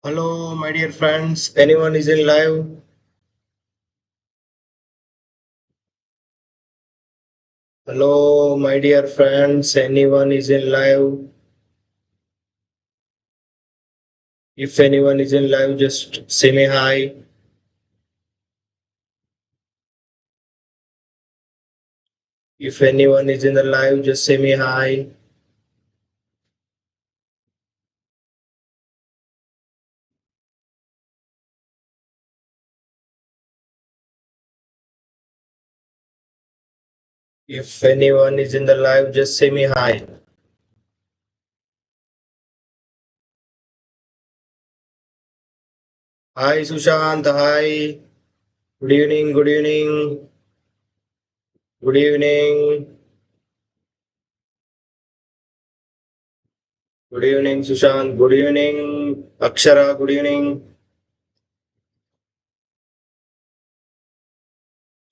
Hello, my dear friends. Anyone is in live? Hello, my dear friends. Anyone is in live? If anyone is in live, just say me hi. If anyone is in the live, just say me hi. If anyone is in the live, just say me hi. Hi, Sushant. Hi. Good evening. Good evening. Good evening. Good evening, Sushant. Good evening, Akshara. Good evening.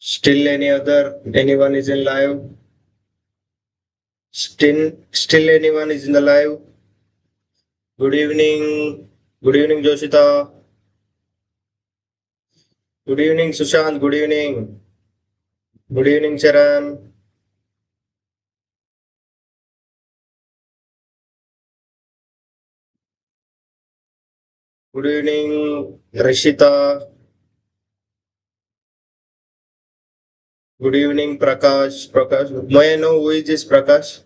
Still any other? Anyone is in live? Still anyone is in the live? Good evening. Good evening, Joshita. Good evening, Sushant. Good evening. Good evening, Charan. Good evening, Rishita. Good evening, Prakash. Prakash. May I know who is this Prakash?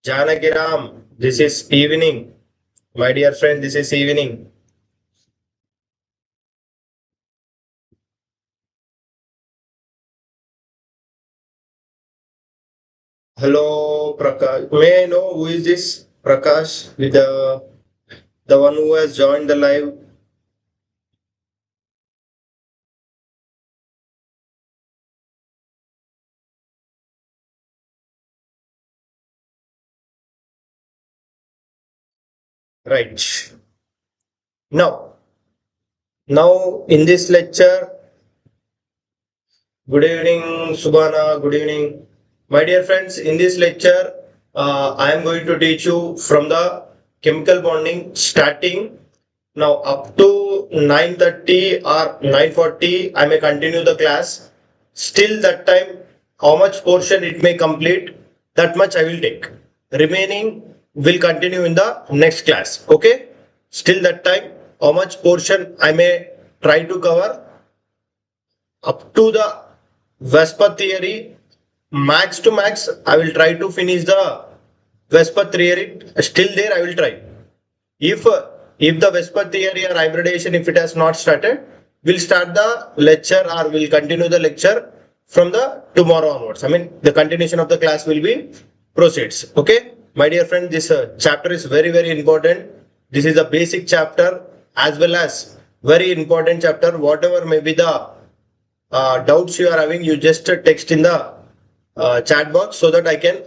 Janakiram. This is evening. My dear friend, this is evening. Hello, Prakash. May I know who is this Prakash with the one who has joined the live? Right. Now, now in this lecture, good evening, Subhana. Good evening. My dear friends, in this lecture, I am going to teach you from the chemical bonding starting now up to 9:30 or 9:40. I may continue the class. Still that time, how much portion it may complete, that much I will take. Remaining will continue in the next class. Okay? Still that time, how much portion I may try to cover up to the Vespa theory, max to max, I will try to finish the Vespa theory. Still there, I will try. If if the Vespa theory or hybridization, if it has not started, we'll start the lecture or we'll continue the lecture from the tomorrow onwards. I mean, the continuation of the class will be proceeds. Okay, my dear friend, this chapter is very important. This is a basic chapter as well as very important chapter. Whatever may be the doubts you are having, you just text in the chat box so that I can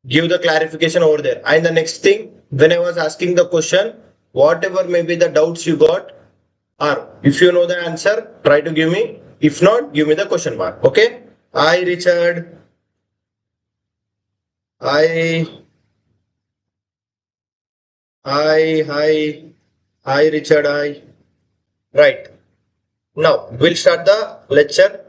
give the clarification over there. And the next thing, when I was asking the question, whatever may be the doubts you got, or if you know the answer, try to give me. If not, give me the question mark. Okay. Hi, Richard. Hi, hi. Hi, Richard. Hi. Right. Now, we'll start the lecture.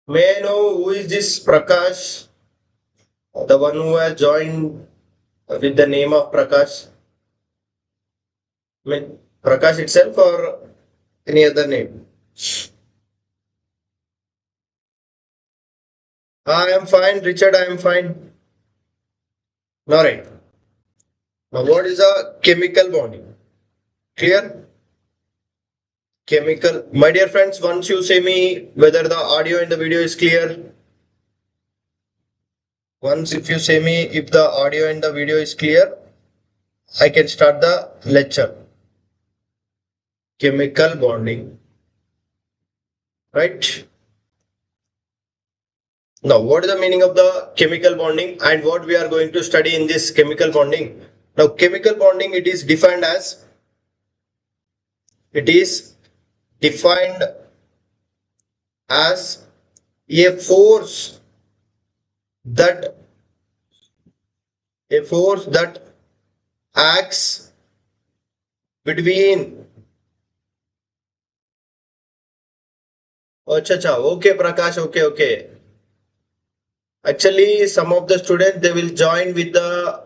May I know who is this Prakash? The one who has joined with the name of Prakash? I mean, Prakash itself or any other name? I am fine, Richard. I am fine. All right. Now, what is a chemical bonding? Clear? Chemical. My dear friends, once you say me whether the audio and the video is clear, once if you say me if the audio and the video is clear, I can start the lecture. Chemical bonding. Right? Now, what is the meaning of the chemical bonding and what we are going to study in this chemical bonding? Now, chemical bonding, it is defined as It is defined as a force that acts between. Acha, acha. Okay, Prakash. Okay. Actually, some of the students they will join with the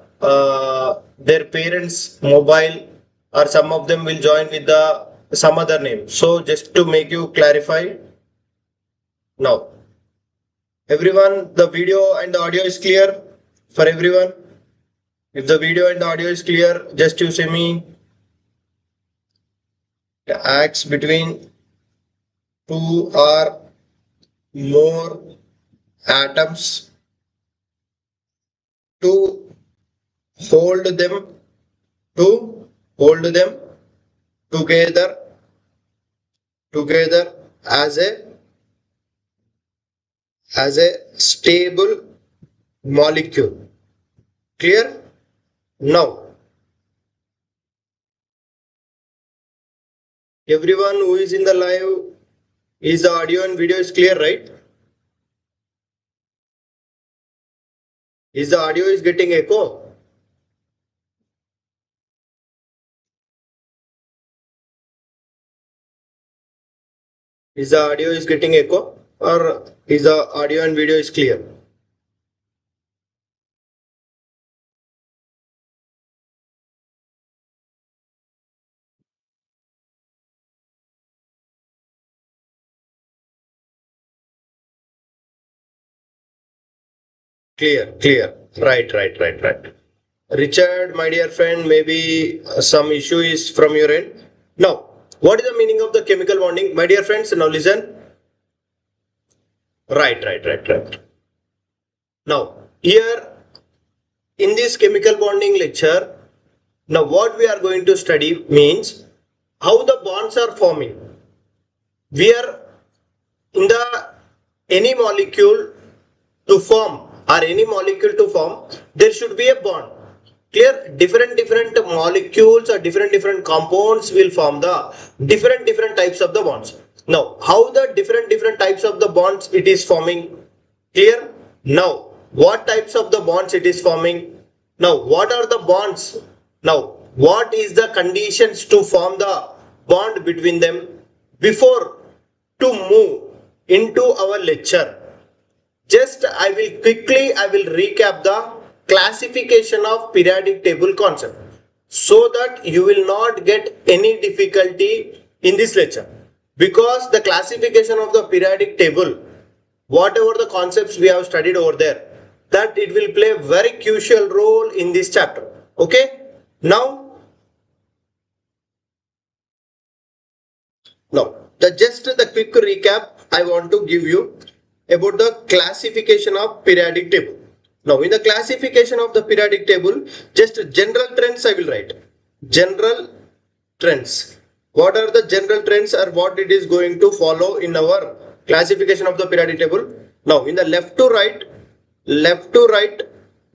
their parents' mobile, or some of them will join with the some other name. So just to make you clarify, now everyone, the video and the audio is clear for everyone. If the video and the audio is clear, just you say me. The acts between two or more atoms to hold them to hold them together as a stable molecule. Clear? Now everyone who is in the live, is the audio and video is clear, right? Is the audio is getting echo? Is the audio is getting echo, or is the audio and video is clear? Clear. Right. Richard, my dear friend, maybe some issue is from your end. Now, what is the meaning of the chemical bonding? My dear friends, now listen. Right. Now, here in this chemical bonding lecture, now what we are going to study means how the bonds are forming. We are in the any molecule to form, there should be a bond. Clear? Different molecules or different compounds will form the different types of the bonds. Now, how the different types of the bonds it is forming? Clear? Now, what types of the bonds it is forming? Now, what are the bonds? Now, what is the conditions to form the bond between them? Before to move into our lecture, just I will recap the classification of periodic table concept so that you will not get any difficulty in this lecture, because the classification of the periodic table, whatever the concepts we have studied over there, that it will play a very crucial role in this chapter. Okay, now just the quick recap I want to give you about the classification of periodic table. Now, in the classification of the periodic table, just general trends I will write. General trends. What are the general trends or what it is going to follow in our classification of the periodic table? Now, in the left to right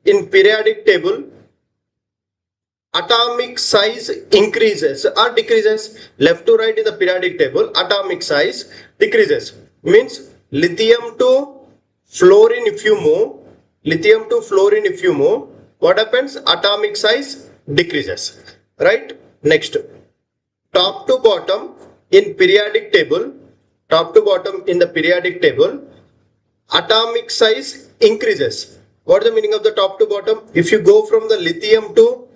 in periodic table, atomic size increases or decreases. Left to right in the periodic table, atomic size decreases. Means lithium to fluorine if you move, what happens? Atomic size decreases. Right? Next, top to bottom in periodic table, atomic size increases. What is the meaning of the top to bottom? If you go from the lithium to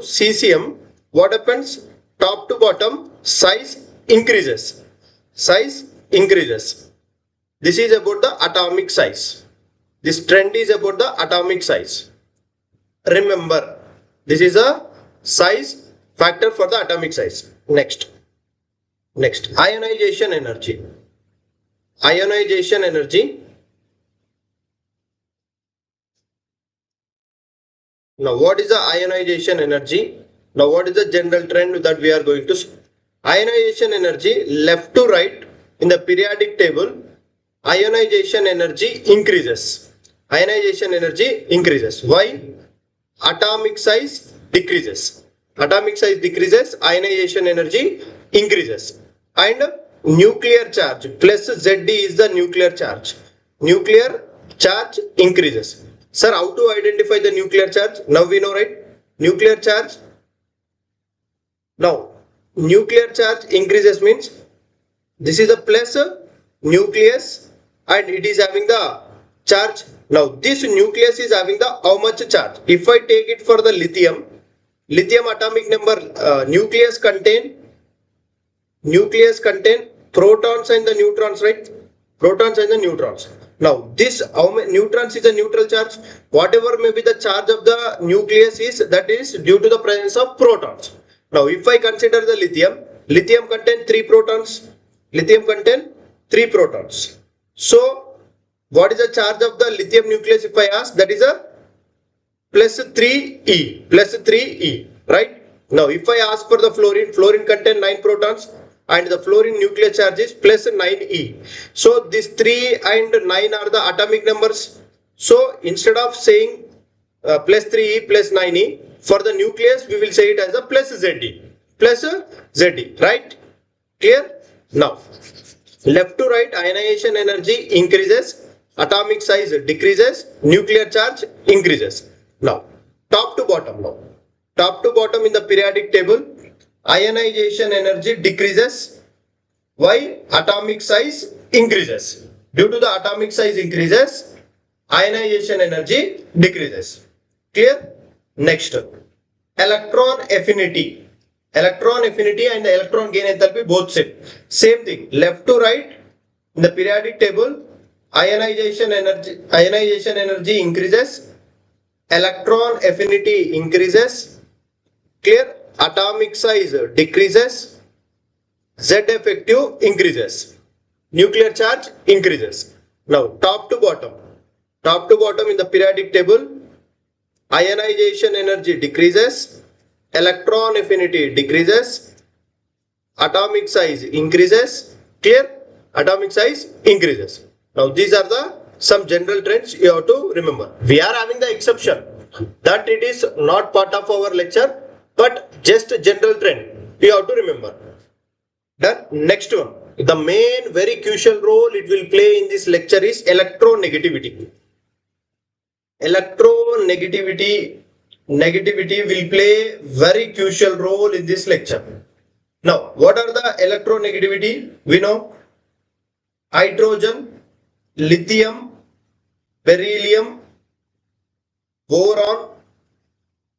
cesium, what happens? Top to bottom size increases. This is about the atomic size. This trend is about the atomic size. Remember, this is a size factor for the atomic size. Next, ionization energy. Now, what is the ionization energy? Now, what is the general trend that we are going to see? Ionization energy, left to right in the periodic table, ionization energy increases. Why? Atomic size decreases. atomic size decreases, ionization energy increases. And nuclear charge plus Zd is the nuclear charge. Nuclear charge increases. Sir, how to identify the nuclear charge? Now we know, right? Nuclear charge. Now, nuclear charge increases means this is a plus nucleus and it is having the charge. Now, this nucleus is having the how much charge? If I take it for the lithium, lithium atomic number, nucleus contain protons and the neutrons, right? Protons and the neutrons. Now, this how many neutrons is a neutral charge. Whatever may be the charge of the nucleus is, that is due to the presence of protons. Now, if I consider the lithium contain 3 protons. Lithium contain 3 protons. So, what is the charge of the lithium nucleus if I ask? That is a plus 3e, right? Now, if I ask for the fluorine contain 9 protons and the fluorine nuclear charge is plus 9e. So, these 3 and 9 are the atomic numbers. So, instead of saying plus 3e plus 9e, for the nucleus we will say it as a plus Zd, right? Clear? Now, left to right, ionization energy increases, atomic size decreases, nuclear charge increases. Now, top to bottom in the periodic table, ionization energy decreases. Why? Atomic size increases. Due to the atomic size increases, ionization energy decreases. Clear? Next, electron affinity. Electron affinity and the electron gain enthalpy both same thing. Left to right in the periodic table, ionization energy increases, electron affinity increases. Clear? Atomic size decreases, Z effective increases, nuclear charge increases. Now, top to bottom in the periodic table, ionization energy decreases, electron affinity decreases, atomic size increases. Clear? Atomic size increases. Now, these are the some general trends you have to remember. We are having the exception that it is not part of our lecture, but just a general trend you have to remember. Done. Next one, the main very crucial role it will play in this lecture is electronegativity. Electronegativity will play very crucial role in this lecture. Now, what are the electronegativity? We know hydrogen, lithium, beryllium, boron,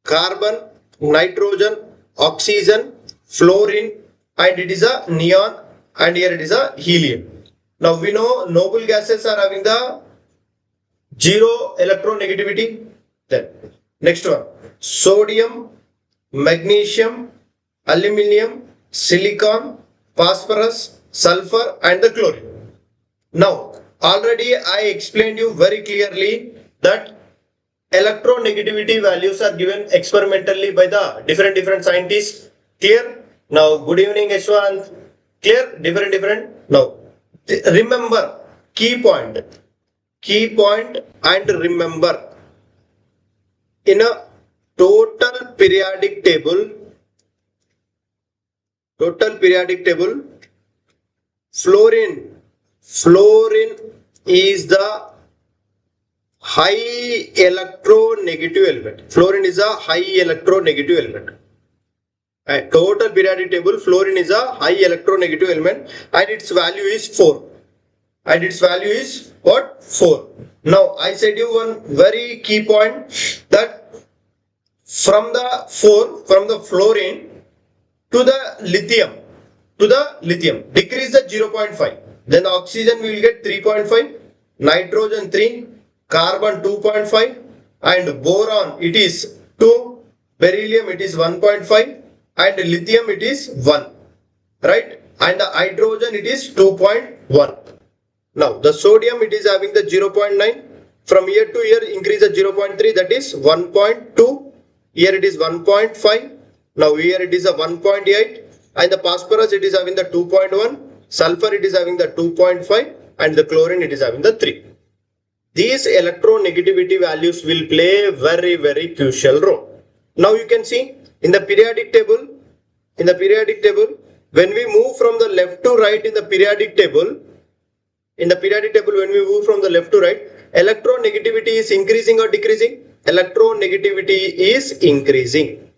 carbon, nitrogen, oxygen, fluorine, and it is a neon, and here it is a helium. Now, we know noble gases are having the zero electronegativity. Then next one, sodium, magnesium, aluminium, silicon, phosphorus, sulfur, and the chlorine. Now, already I explained you very clearly that electronegativity values are given experimentally by the different scientists. Clear? Now, good evening, Yashwant. Clear? Different. Now, remember key point and remember, in a total periodic table, fluorine is the high electronegative element. Fluorine is a high electronegative element. At total periodic table, fluorine is a high electronegative element and its value is 4. And its value is what? 4. Now, I said you one very key point that from the fluorine to the lithium, decrease the 0.5. Then the oxygen we will get 3.5, nitrogen 3, carbon 2.5, and boron it is 2, beryllium it is 1.5, and lithium it is 1, right? And the hydrogen it is 2.1. Now, the sodium it is having the 0.9. From year to year increase the 0.3, that is 1.2. Here it is 1.5. Now, here it is a 1.8. And the phosphorus it is having the 2.1. Sulfur it is having the 2.5. And the chlorine it is having the 3. These electronegativity values will play very crucial role. Now you can see in the periodic table, when we move from the left to right in the periodic table, when we move from the left to right, electronegativity is increasing or decreasing? Electronegativity is increasing.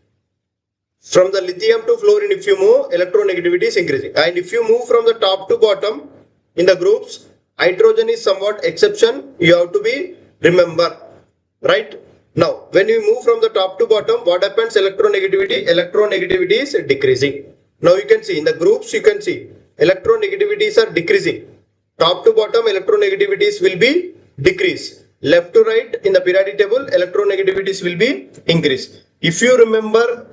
From the lithium to fluorine, if you move, electronegativity is increasing. And if you move from the top to bottom in the groups, hydrogen is somewhat exception. You have to be remember, right? Now, when you move from the top to bottom, what happens? Electronegativity is decreasing. Now you can see in the groups, you can see electronegativities are decreasing. Top to bottom, electronegativities will be decreased. Left to right in the periodic table, electronegativities will be increased. If you remember,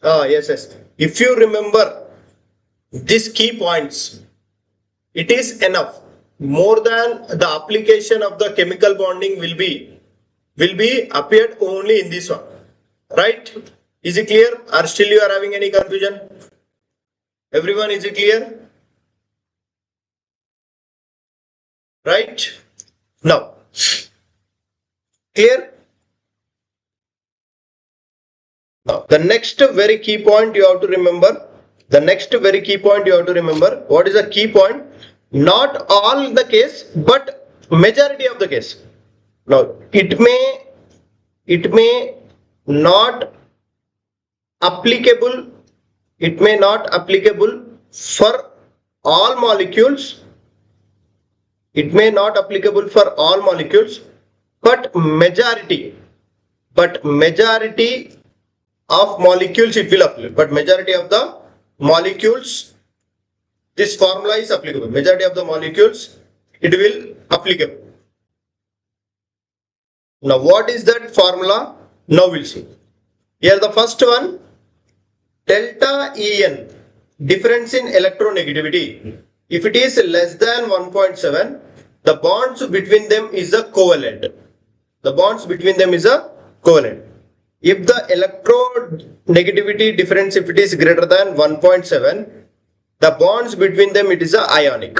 if you remember these key points, it is enough. More than the application of the chemical bonding will be appeared only in this one, right? Is it clear, or still you are having any confusion? Everyone, is it clear? Right? Now, clear? Now, the next very key point you have to remember. What is the key point? Not all the case, but majority of the case. Now, it may not applicable for all molecules. But majority of molecules it will apply. But majority of the molecules, this formula is applicable. Majority of the molecules it will applicable. Now, what is that formula? Now we'll see. Here the first one, delta En, difference in electronegativity. If it is less than 1.7, the bonds between them is a covalent. If the electronegativity difference, if it is greater than 1.7, the bonds between them it is a ionic.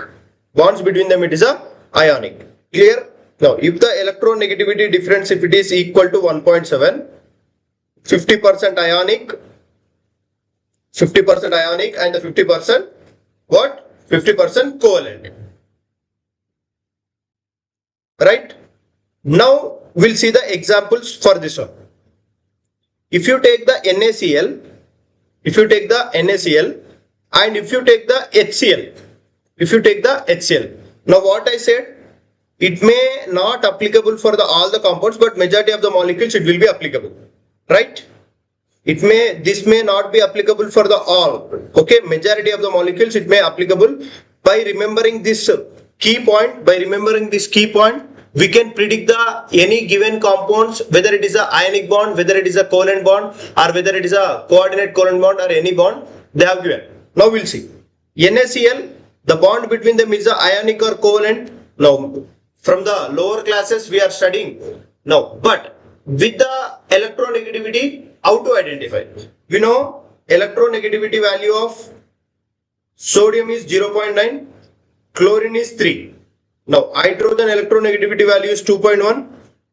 Clear? Now, if the electronegativity difference, if it is equal to 1.7, 50% ionic, and the 50% what? 50% covalent. Right? Now, we'll see the examples for this one. If you take the NaCl, and if you take the HCl, now what I said, it may not applicable for all the compounds, but majority of the molecules it will be applicable, right? This may not be applicable for the all. Okay, majority of the molecules it may applicable. By remembering this key point, we can predict any given compounds, whether it is a ionic bond, whether it is a covalent bond, or whether it is a coordinate covalent bond, or any bond they have given. Now we'll see. NaCl, the bond between them is a ionic or covalent. Now, from the lower classes we are studying now, but with the electronegativity, how to identify? We know electronegativity value of sodium is 0.9, chlorine is 3. Now, hydrogen electronegativity value is 2.1,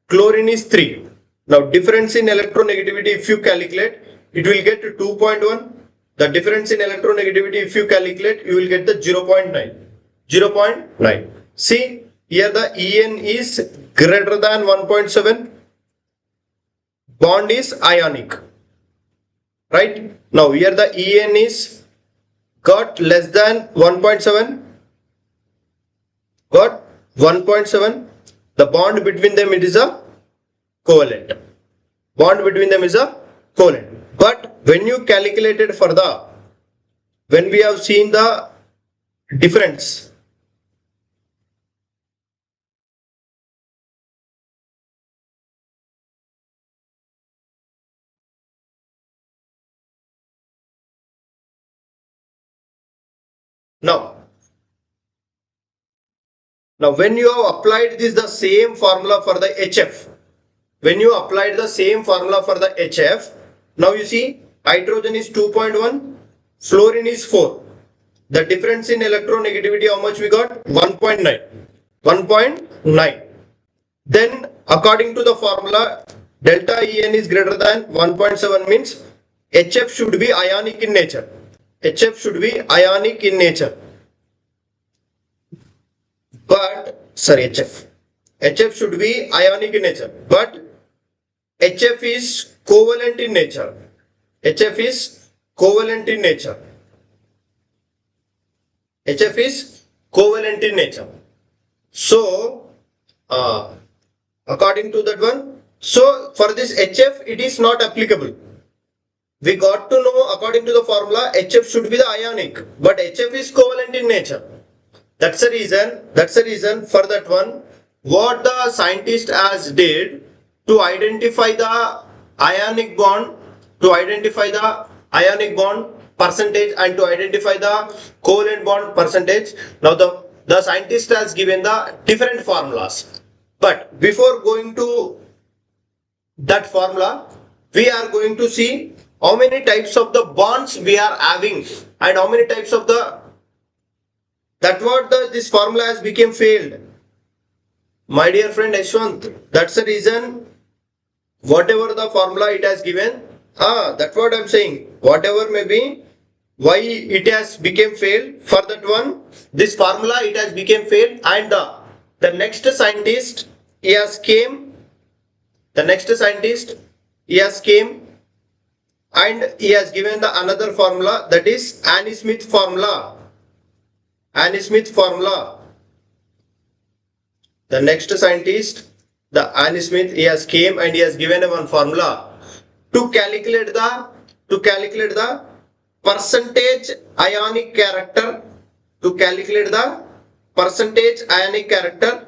chlorine is 3. Now, difference in electronegativity, if you calculate, it will get to 2.1. The difference in electronegativity, if you calculate, you will get the 0.9. See, here the En is greater than 1.7. Bond is ionic. Right? Now, here the En is got less than 1.7. Got 1.7. The bond between them it is a covalent. But when you calculated when we have seen the difference, now when you have applied the same formula for the HF, now you see hydrogen is 2.1, fluorine is 4. The difference in electronegativity, how much we got? 1.9. Then according to the formula, delta En is greater than 1.7 means HF should be ionic in nature. HF should be ionic in nature. But sorry, HF should be ionic in nature, but HF is covalent in nature. HF is covalent in nature. HF is covalent in nature. So, according to that one, so for this HF, it is not applicable. We got to know according to the formula, HF should be the ionic, but HF is covalent in nature. That's the reason for that one, what the scientist has did to identify the ionic bond, percentage and to identify the covalent bond percentage. Now the scientist has given the different formulas. But before going to that formula, we are going to see how many types of the bonds we are having and how many types of the that what this formula has become failed. My dear friend Ashwant, that's the reason whatever the formula it has given, that's what I'm saying. Whatever may be, why it has become failed for that one, this formula it has become failed and the next scientist he has came, the next scientist he has came and he has given the another formula, that is Hannay-Smith formula. Hannay-Smith formula. The next scientist, the Hannay-Smith, he has came and he has given a one formula to calculate the percentage ionic character, to calculate the percentage ionic character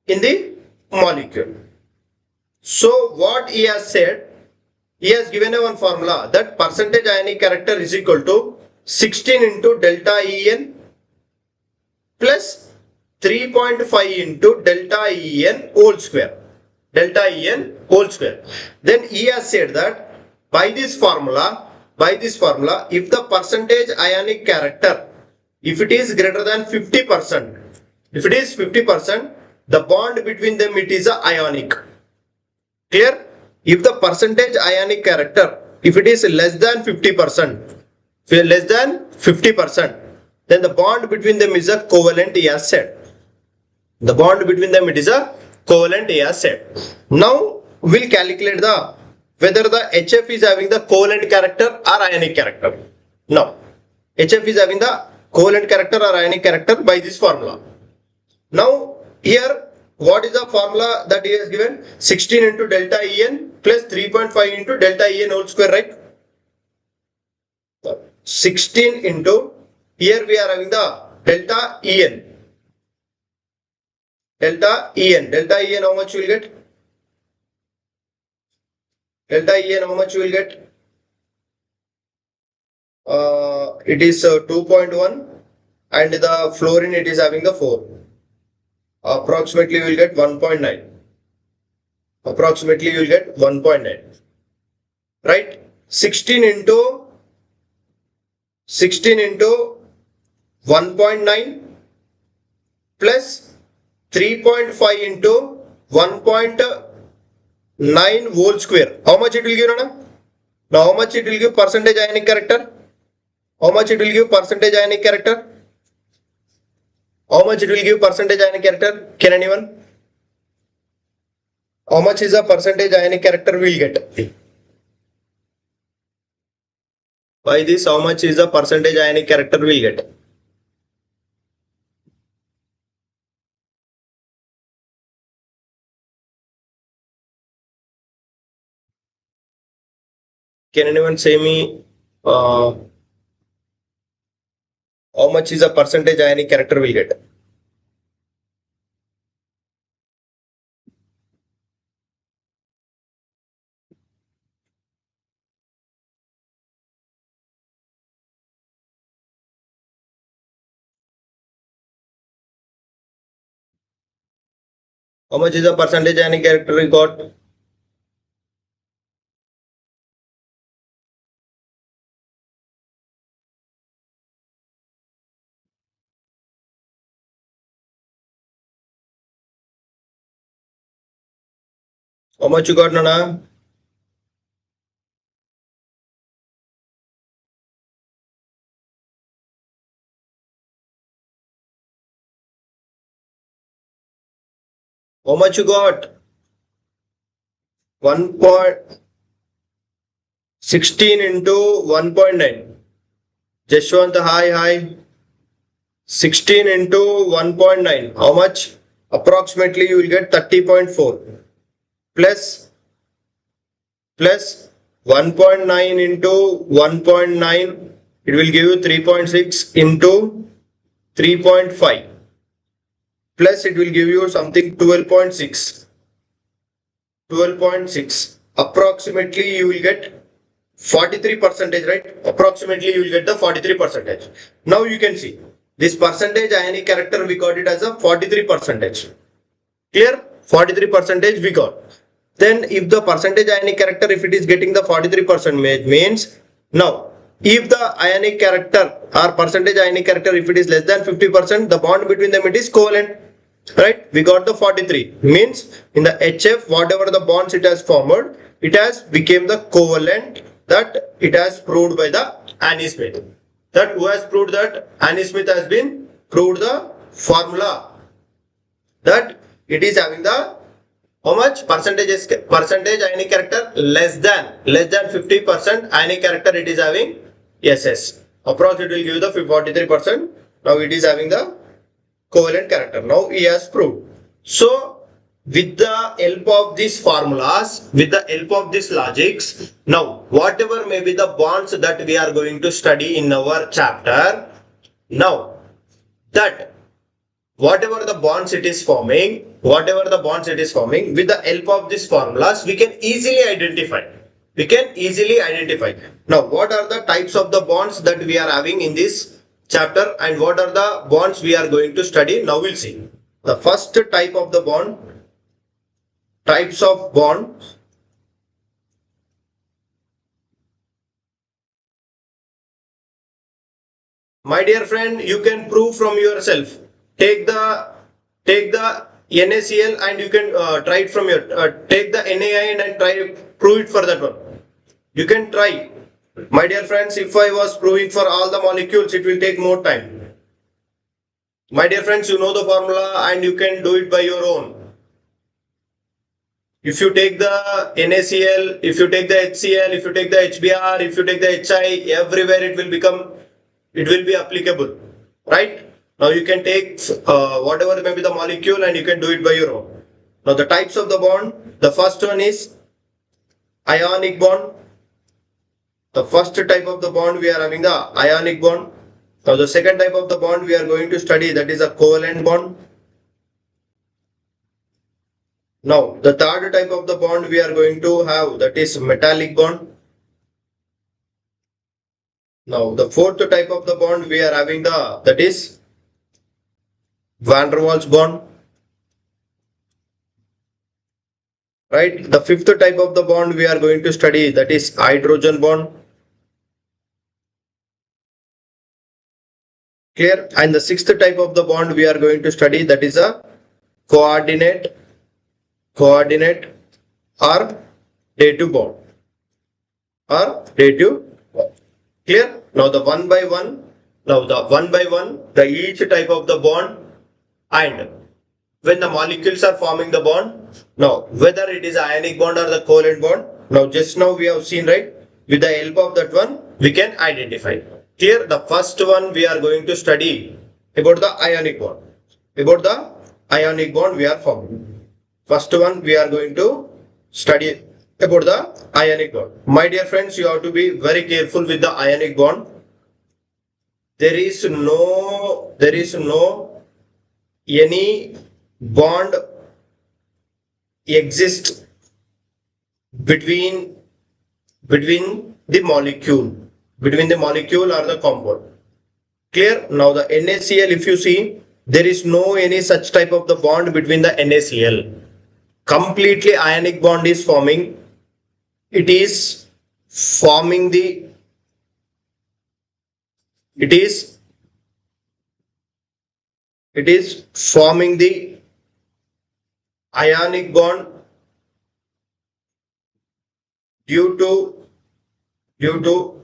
in the molecule. So what he has said, he has given a one formula that percentage ionic character is equal to 16 into delta En plus 3.5 into delta En whole square. Delta En whole square. Then he has said that by this formula, if the percentage ionic character, if it is greater than 50%, if it is 50%, the bond between them it is a ionic. Clear? If the percentage ionic character, if it is less than 50%, then the bond between them is a covalent, he has said. The bond between them it is a covalent, he has said. Now we'll calculate the whether the HF is having the covalent character or ionic character. Now HF is having the covalent character or ionic character by this formula. Now here what is the formula that he has given? 16 into delta En plus 3.5 into delta En whole square, right? 16 into, here we are having the delta En. Delta En how much you will get? Delta En how much you will get? It is 2.1 and the fluorine it is having the 4. Approximately you will get 1.9. Approximately you will get 1.9. Right? 16 into 1.9 plus 3.5 into 1.9 whole square. How much it will give, Nana? Now how much it will give percentage ionic character? How much it will give percentage ionic character? How much it will give percentage ionic character? Can anyone? How much is the percentage ionic character we will get? By this, how much is the percentage ionic character we will get? Can anyone say me how much is the percentage ionic character we will get? How much is the percentage ionic character we got? How much you got, Nana? How much you got? 1.16 into 1.9. Jashwant, hi, hi. 16 into 1.9. How much? Approximately you will get 30.4 plus 1.9 into 1.9. It will give you 3.6 into 3.5 plus it will give you something 12.6. 12.6. Approximately you will get 43 percentage, right? Approximately you will get the 43 percentage. Now you can see this percentage ionic character we got it as a 43 percentage. Clear? 43 percentage we got. Then if the percentage ionic character, if it is getting the 43% means, now if the ionic character or percentage ionic character, if it is less than 50%, the bond between them it is covalent. Right? We got the 43 means in the HF whatever the bonds it has formed, it has became the covalent, that it has proved by the Hannay-Smith. That who has proved that? Hannay-Smith has been proved the formula that it is having the how much percentage ionic character less than 50% ionic character it is having SS. Approx it will give the 43%. Now it is having the covalent character. Now he has proved. So with the help of these formulas, with the help of these logics, now whatever may be the bonds that we are going to study in our chapter, now that whatever the bonds it is forming, with the help of these formulas, we can easily identify. Now, what are the types of the bonds that we are having in this chapter and what are the bonds we are going to study? Now we'll see. The first type of the bond, types of bond. My dear friend, you can prove from yourself. Take the NaCl and you can try it from your take the NaIn and try prove it for that one. You can try. My dear friends, if I was proving for all the molecules, it will take more time. My dear friends, you know the formula and you can do it by your own. If you take the NaCl, if you take the HCl, if you take the HBr, if you take the HI, everywhere it will be applicable, right? Now you can take whatever may be the molecule and you can do it by your own. Now the types of the bond, the first one is ionic bond. The first type of the bond we are having the ionic bond. Now the second type of the bond we are going to study, that is a covalent bond. Now the third type of the bond we are going to have, that is metallic bond. Now the fourth type of the bond we are having that is van der Waals bond. Right? The fifth type of the bond we are going to study, that is hydrogen bond. Clear? And the sixth type of the bond we are going to study, that is a coordinate or dative bond. Clear? Now the one by one, the each type of the bond and when the molecules are forming the bond, now whether it is ionic bond or the covalent bond, now just now we have seen, right? With the help of that one, we can identify. Clear? The first one we are going to study about the ionic bond. About the ionic bond we are forming. First one we are going to study about the ionic bond. My dear friends, you have to be very careful with the ionic bond. There is no any bond exist between the molecule or the compound. Clear? Now the NaCl, if you see, there is no any such type of the bond between the NaCl. Completely ionic bond is forming. It is forming the ionic bond due to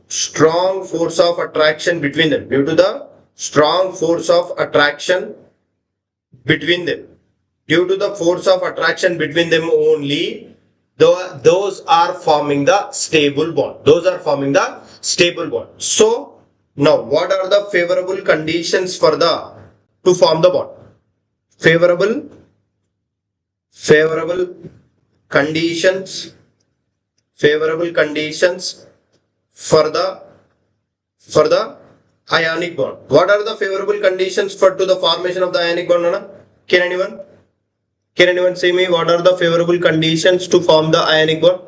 strong force of attraction between them, due to the strong force of attraction between them, due to the force of attraction between them only, those are forming the stable bond. Those are forming the stable bond. So now what are the favorable conditions for the to form the bond? Favorable conditions, favorable conditions for the ionic bond. What are the favorable conditions for to the formation of the ionic bond, Anna? Can anyone say me what are the favorable conditions to form the ionic bond?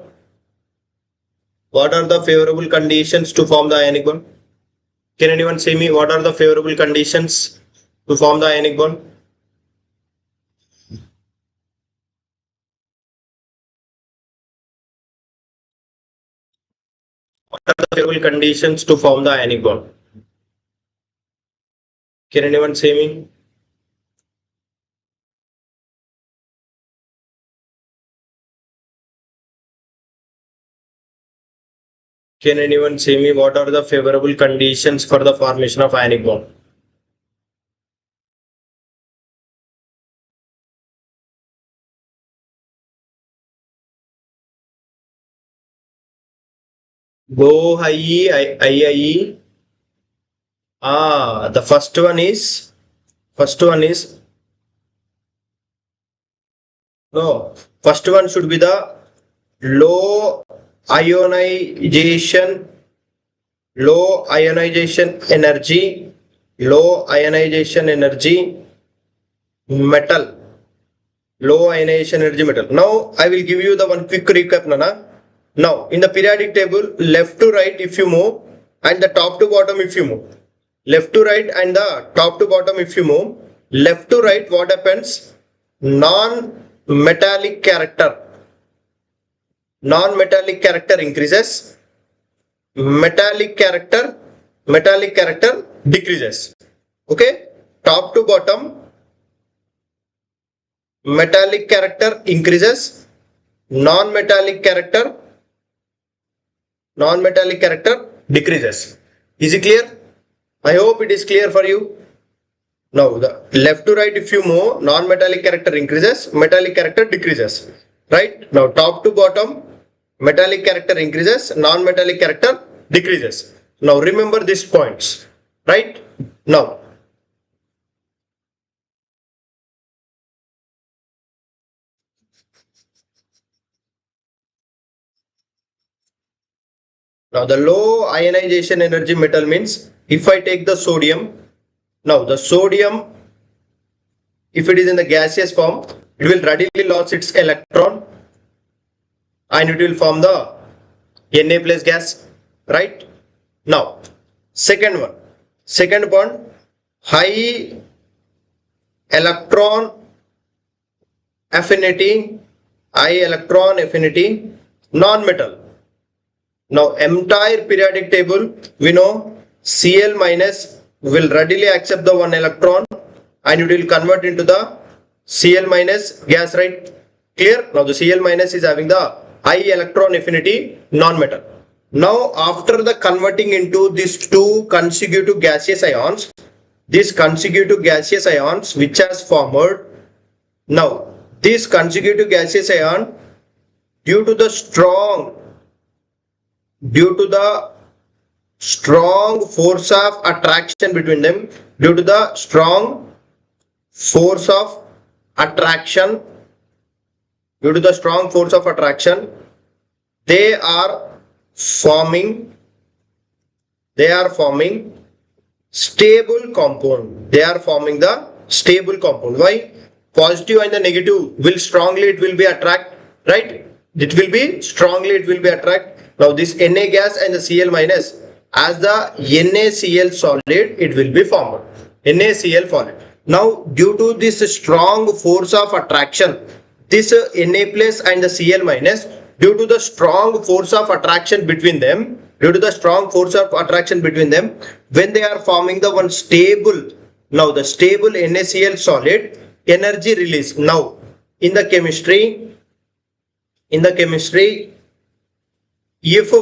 What are the favorable conditions to form the ionic bond? Can anyone say me what are the favorable conditions to form the ionic bond? What are the favorable conditions to form the ionic bond? Can anyone say me? Can anyone say me what are the favorable conditions for the formation of ionic bond? Go high, I. The first one is no. First one should be the low ionization, low ionization energy, low ionization energy metal, low ionization energy metal. Now I will give you the one quick recap, Nana. Now in the periodic table, left to right if you move, and the top to bottom if you move. Left to right and the top to bottom if you move. Left to right, what happens? Non-metallic character increases, metallic character decreases. Okay, top to bottom, metallic character increases, non-metallic character decreases. Is it clear? I hope it is clear for you. Now the left to right if you move, non-metallic character increases, metallic character decreases. Right? Now top to bottom, metallic character increases, non-metallic character decreases. Now remember these points. Right? Now the low ionization energy metal means if I take the sodium, now the sodium, if it is in the gaseous form, it will readily lose its electron and it will form the Na plus gas, right? Now, second bond, high electron affinity, non-metal. Now, entire periodic table, we know Cl minus will readily accept the one electron and it will convert into the Cl minus gas, right? Clear? Now, the Cl minus is having the high electron affinity non-metal. Now after the converting into these two consecutive gaseous ions, which has formed, now this consecutive gaseous ion due to the strong force of attraction between them, they are forming stable compound. They are forming the stable compound. Why? Positive and the negative will be attract, right? It will be attract. Now this Na gas and the Cl minus, as the NaCl solid, it will be formed. NaCl solid. Now due to this strong force of attraction, this Na plus and the Cl minus, due to the strong force of attraction between them, when they are forming the one stable, now the stable NaCl solid, energy release. Now in the chemistry, if a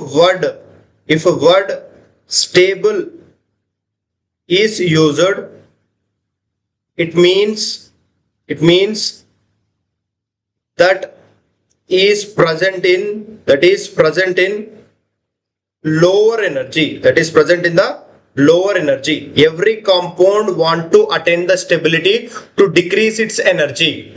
word stable is used, it means that is present in lower energy, that is present in the lower energy. Every compound want to attain the stability to decrease its energy,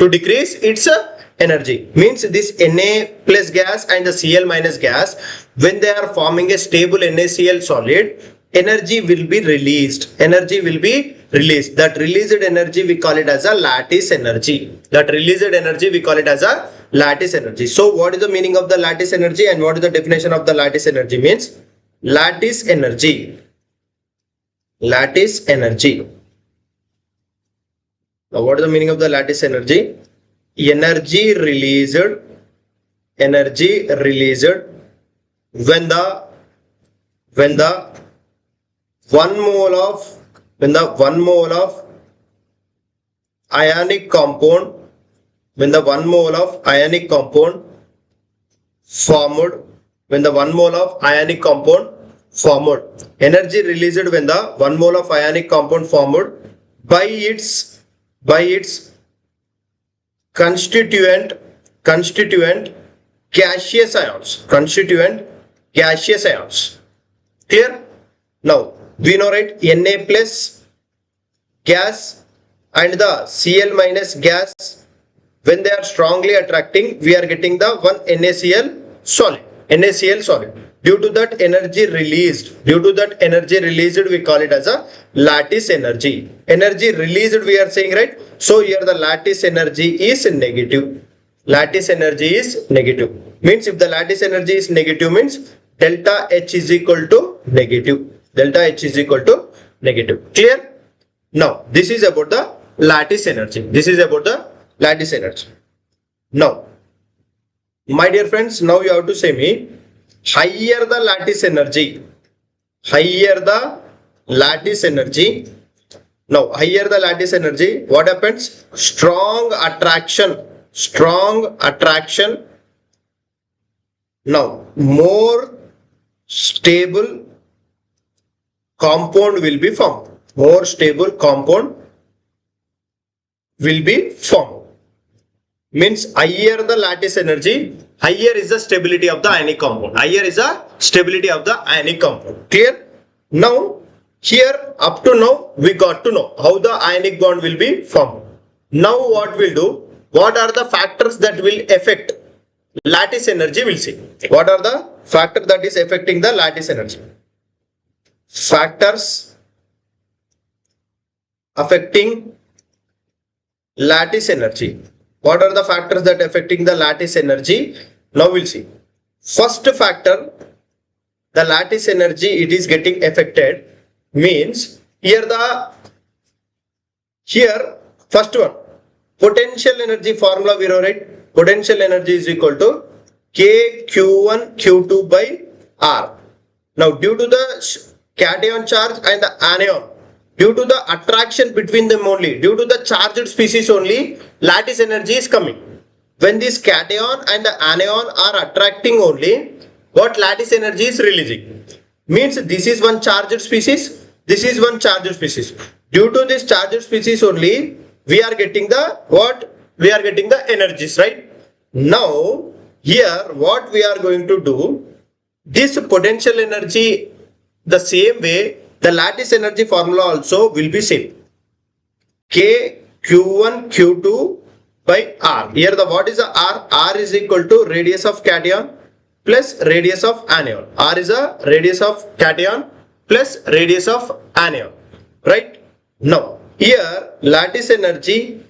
means this Na plus gas and the Cl minus gas, when they are forming a stable NaCl solid, energy will be released. That released energy we call it as a lattice energy. So what is the meaning of the lattice energy and what is the definition of the lattice energy? Means lattice energy. Now what is the meaning of the lattice energy? Energy released when the 1 mole of ionic compound formed, energy released when the 1 mole of ionic compound formed by its constituent gaseous ions. Clear? Now we know, right, Na plus gas and the Cl minus gas, when they are strongly attracting, we are getting the one NaCl solid. Due to that energy released, we call it as a lattice energy. Energy released we are saying, right? So here the lattice energy is negative. Means if the lattice energy is negative, means delta H is equal to negative. Clear? Now this is about the lattice energy. Now my dear friends, now you have to say me, higher the lattice energy. Now higher the lattice energy, what happens? Strong attraction. Now more stable compound will be formed. Means higher the lattice energy, higher is the stability of the ionic compound. Clear? Now here up to now we got to know how the ionic bond will be formed. Now what we'll do, what are the factors that will affect lattice energy? We'll see. What are the factors that is affecting the lattice energy? Factors affecting lattice energy. What are the factors that affecting the lattice energy? Now we'll see. First factor, the lattice energy, it is getting affected, means here first one, potential energy formula we know, right? Potential energy is equal to K Q1 Q2 by R. Now due to the cation charge and the anion, due to the attraction between them only, due to the charged species only, lattice energy is coming. When this cation and the anion are attracting only, what lattice energy is releasing? Means this is one charged species, this is one charged species. Due to this charged species only, we are getting the what? We are getting the energies, right? Now here what we are going to do, this potential energy, the same way the lattice energy formula also will be same. K Q1 Q2 by R. Here the what is the R? R is equal to radius of cation plus radius of anion. R is a radius of cation plus radius of anion. Right? Now here lattice energy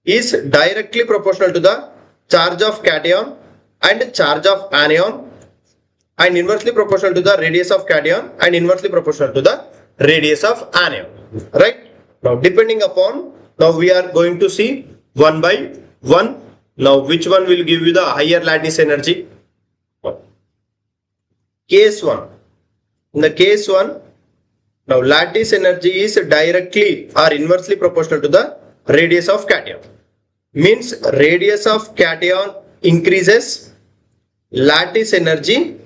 is directly proportional to the charge of cation and charge of anion, and inversely proportional to the radius of cation and inversely proportional to the radius of anion. Right? Now depending upon, now we are going to see one by one. Now which one will give you the higher lattice energy? Case 1. In the case 1, now lattice energy is directly or inversely proportional to the radius of cation. Means radius of cation increases, lattice energy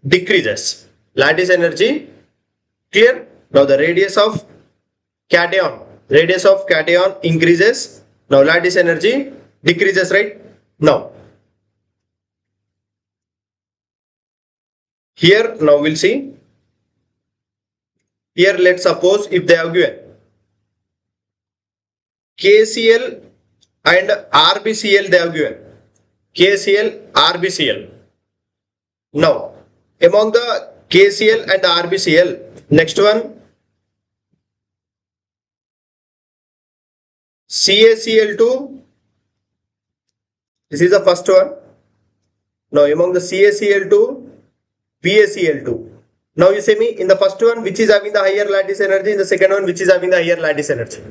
decreases. Lattice energy, clear? Now the radius of cation increases. Now lattice energy decreases, right? Now here, now we'll see. Here let's suppose if they have given KCl and RBCl, they have given KCl, RBCl. Now among the KCl and RBCl, next one CaCl2, this is the first one. Now among the CaCl2, BaCl2. Now you say me, in the first one which is having the higher lattice energy, in the second one which is having the higher lattice energy.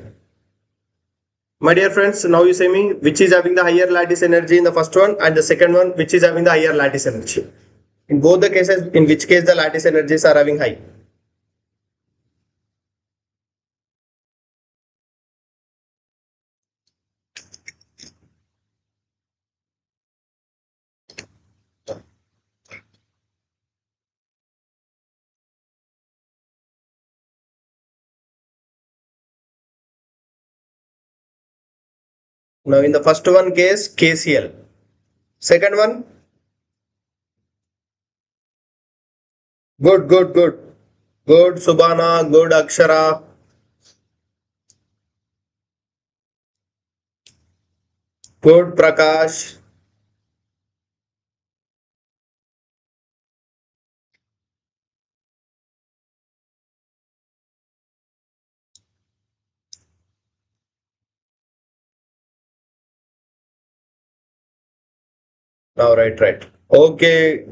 My dear friends, now you say me which is having the higher lattice energy in the first one and the second one which is having the higher lattice energy. In both the cases, in which case the lattice energies are having high. Now in the first one case KCl, second one good Subhana, good Akshara, good Prakash. Now right. Okay,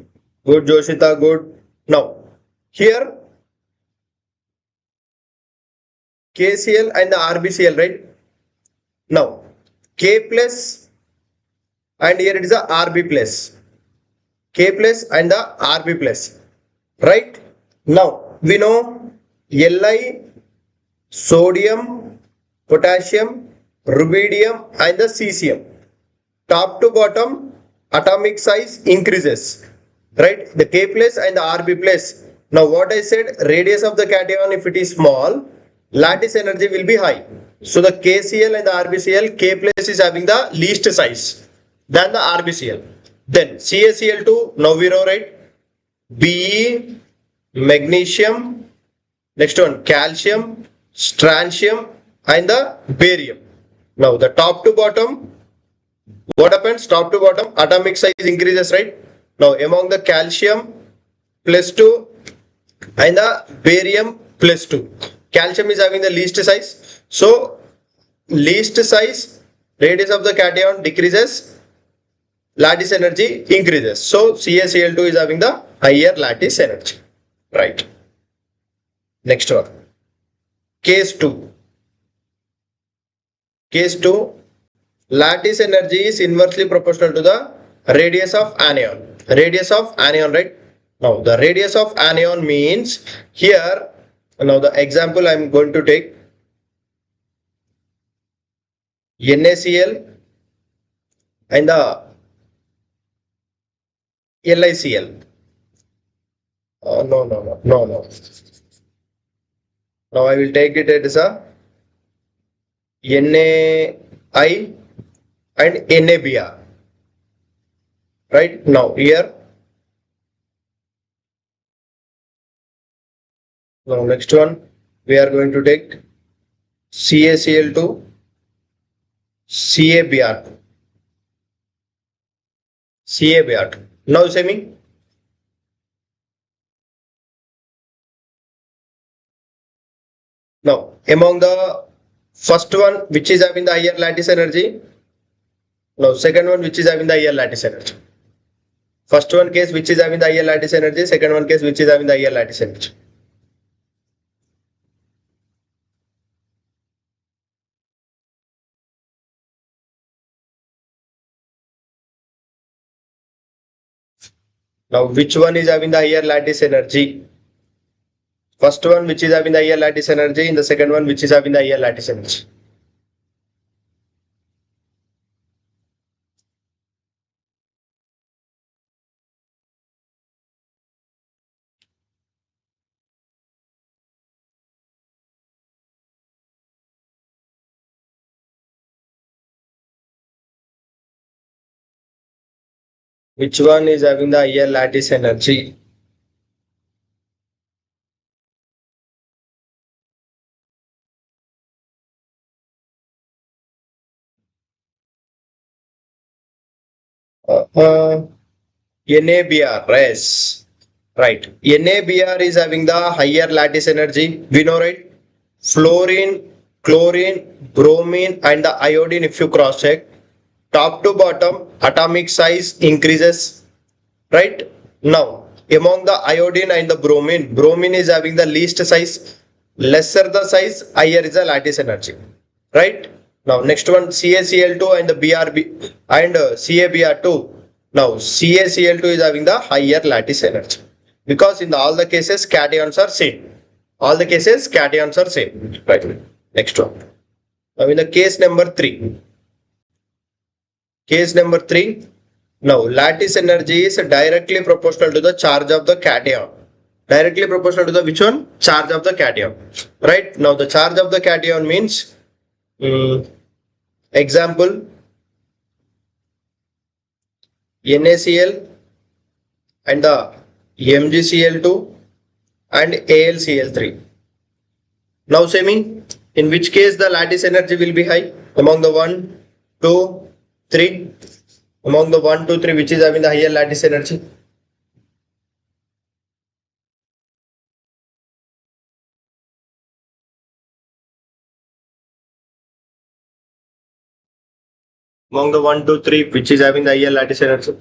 good Joshita, good. Now here KCl and the RBCl, right? Now K plus and here it is a RB plus. K plus and the RB plus, right? Now we know Li, sodium, potassium, rubidium and the cesium. Top to bottom atomic size increases, right? The K plus and the RB plus. Now what I said, radius of the cation if it is small, lattice energy will be high. So the KCl and the RBCl, K plus is having the least size than the RBCl. Then CaCl2, now we know, right? Be magnesium, next one calcium, strontium and the barium. Now the top to bottom, what happens? Top to bottom atomic size increases, right? Now among the calcium +2 and the barium +2, calcium is having the least size, so least size radius of the cation decreases, lattice energy increases, so CaCl2 is having the higher lattice energy, right? Next one, case 2. Case 2, lattice energy is inversely proportional to the radius of anion. Radius of anion, right? Now the radius of anion means here, now the example I am going to take NaCl and the LiCl. No. Now I will take it as a NaI and NaBr. Right now here. Now next one we are going to take CaCl2, CaBr2. CaBr2. Now say me. Now among the first one which is having the higher lattice energy, now second one which is having the higher lattice energy. First one case which is having the higher lattice energy, second one case which is having the higher lattice energy. Now which one is having the higher lattice energy? First one which is having the higher lattice energy, in the second one which is having the higher lattice energy. Which one is having the higher lattice energy? Uh, NABR, yes. Right. NABR is having the higher lattice energy. We know, right? Fluorine, chlorine, bromine, and the iodine, if you cross check, top to bottom, atomic size increases. Right? Now, among the iodine and the bromine, bromine is having the least size. Lesser the size, higher is the lattice energy. Right? Now, next one, CaCl2 and the BRB and CaBr2. Now, CaCl2 is having the higher lattice energy because in all the cases cations are same. All the cases cations are same. Right. Next one. Now, in the case number 3. Case number 3. Now, lattice energy is directly proportional to the charge of the cation. Directly proportional to the which one? Charge of the cation. Right. Now, the charge of the cation means example NaCl and the MgCl2 and AlCl3. Now semi, in which case the lattice energy will be high? Among the 1, 2, 3. Among the 1, 2, 3, which is having the higher lattice energy? Among the 1, 2, 3, which is having the higher lattice energy?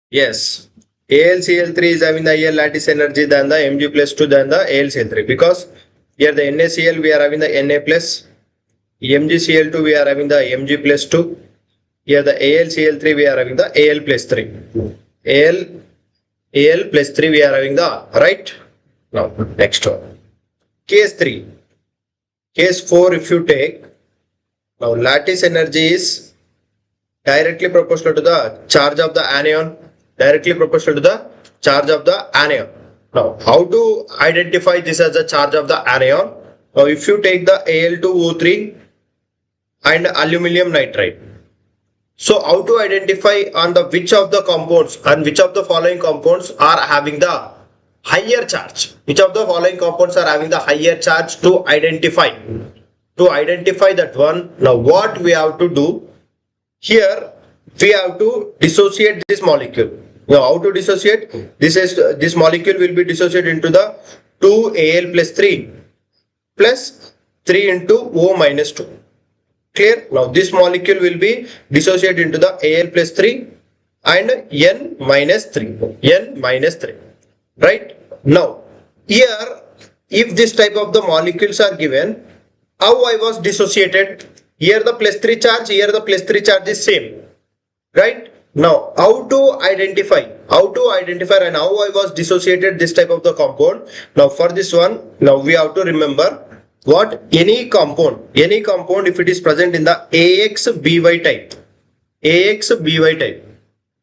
Yes. AlCl3 is having the higher lattice energy than the Mg plus 2 than the AlCl3 because here the NaCl we are having the Na plus, MgCl2 we are having the Mg plus 2, here the AlCl3 we are having the Al plus 3. Al plus 3 we are having the right. Now next one. Case 3. Case 4 if you take, now lattice energy is directly proportional to the charge of the anion. Directly proportional to the charge of the anion. Now how to identify this as the charge of the anion? Now if you take the Al2O3 and aluminum nitride. So how to identify on the which of the compounds and which of the following compounds are having the higher charge? Which of the following compounds are having the higher charge to identify? To identify that one, now what we have to do? Here we have to dissociate this molecule. Now how to dissociate? This molecule will be dissociated into the 2Al plus 3 plus 3 into O minus 2. Clear? Now this molecule will be dissociated into the Al plus 3 and N minus 3. N minus 3. Right? Now here if this type of the molecules are given, how I was dissociated? Here the plus 3 charge, here the plus 3 charge is same. Right? Now how to identify and how I was dissociated this type of the compound? Now for this one, now we have to remember what any compound if it is present in the AXBY type,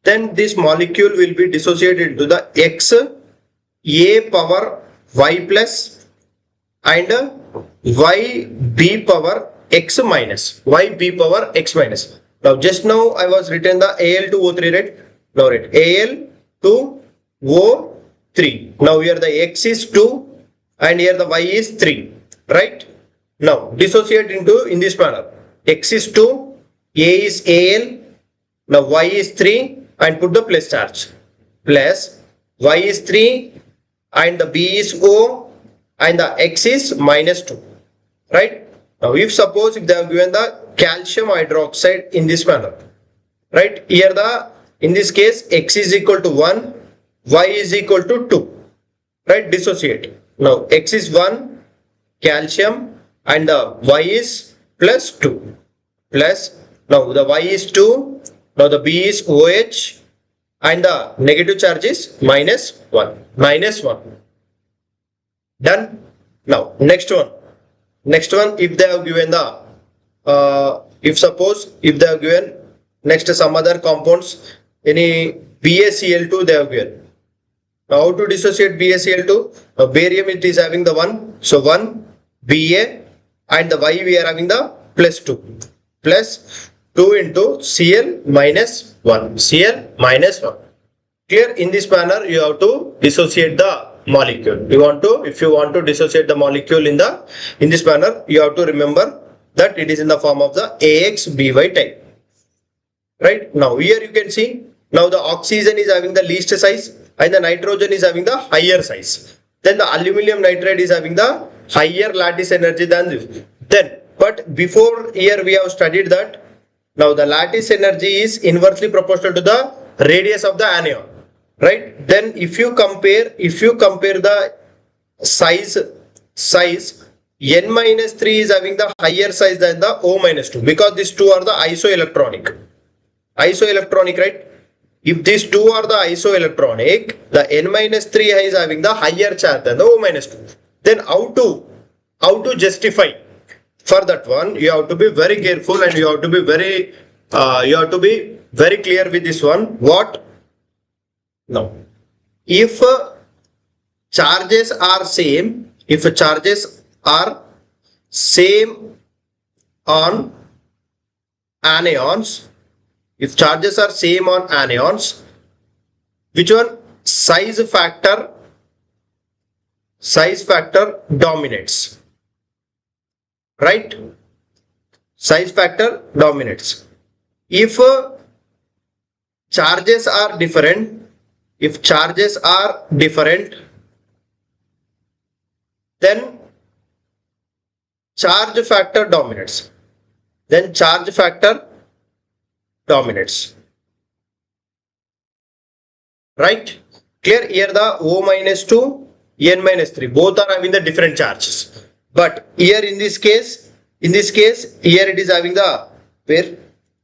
then this molecule will be dissociated into the X A power Y plus and Y B power X minus. Now just now I was written the Al2O3, right? Now write Al2O3. Now here the X is 2 and here the Y is 3. Right? Now dissociate into in this manner. X is 2, A is Al, now Y is 3 and put the plus charge. Plus Y is 3 and the B is O and the X is minus 2. Right? Now if suppose if they have given the calcium hydroxide in this manner. Right? Here in this case X is equal to 1, Y is equal to 2. Right? Dissociate. Now X is 1 calcium and the Y is plus 2 plus, now the Y is 2, now the B is OH and the negative charge is minus 1. Done. Now next one if they have given the if they have given next some other compounds, any BaCl2 they have given. Now how to dissociate BaCl2? Barium it is having the 1. So 1 Ba and the Y we are having the plus 2. Plus 2 into Cl minus 1. Cl minus 1. Clear? In this manner you have to dissociate the molecule. If you want to dissociate the molecule in this manner, you have to remember that it is in the form of the AXBY type. Right? Now here you can see, now the oxygen is having the least size and the nitrogen is having the higher size. Then the aluminum nitride is having the higher lattice energy than this. But before here we have studied that now the lattice energy is inversely proportional to the radius of the anion. Right? Then if you compare the size N minus 3 is having the higher size than the O minus 2 because these two are the isoelectronic, right? If these two are the isoelectronic, the N minus 3 is having the higher charge than the O minus 2. Then how to justify? For that one, you have to be very careful and you have to be very clear with this one. What? Now, if charges are same on anions, which one? Size factor dominates. Right? Size factor dominates. If charges are different, then charge factor dominates. Right? Clear? Here the O minus 2, N minus 3 both are having the different charges. But here in this case, here it is having the where?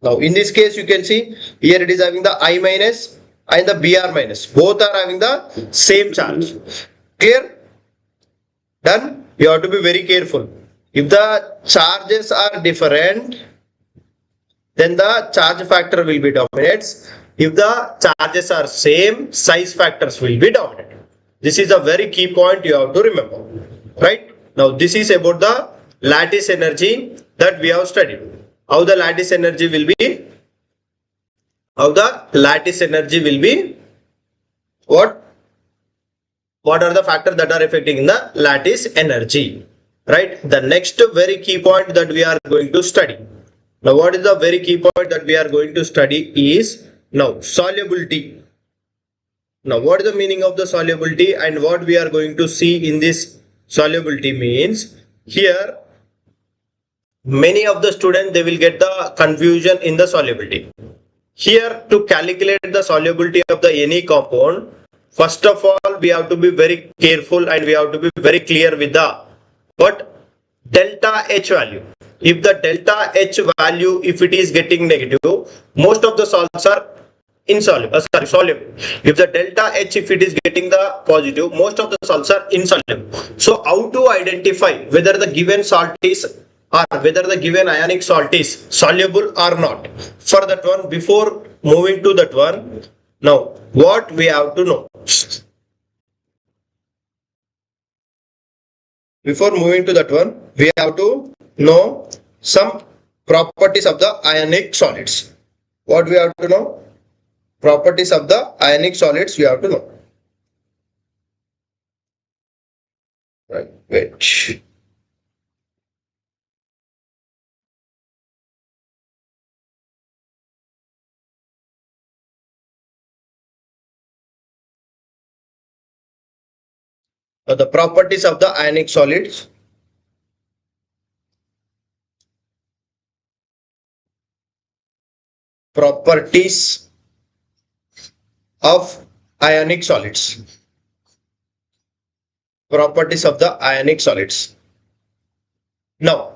Now in this case you can see here it is having the I minus and the Br minus. Both are having the same charge. Clear? Done? You have to be very careful. If the charges are different, then the charge factor will be dominates. If the charges are same, size factors will be dominant. This is a very key point you have to remember. Right? Now this is about the lattice energy that we have studied. How the lattice energy will be? What are the factors that are affecting in the lattice energy? Right? The next very key point that we are going to study. Now what is the very key point that we are going to study is now solubility. Now what is the meaning of the solubility and what we are going to see in this solubility means here many of the students they will get the confusion in the solubility. Here to calculate the solubility of the any compound, first of all we have to be very careful and we have to be very clear with the delta H value. If the delta H value if it is getting negative, most of the salts are insoluble. Soluble. If the delta H if it is getting the positive, most of the salts are insoluble. So how to identify whether the given salt is or whether the given ionic salt is soluble or not? For that one, before moving to that one, now what we have to know? Before moving to that one, we have to know some properties of the ionic solids. What we have to know? Properties of the ionic solids we have to know. Right, wait. The properties of the ionic solids. Properties of ionic solids. Properties of the ionic solids. Now,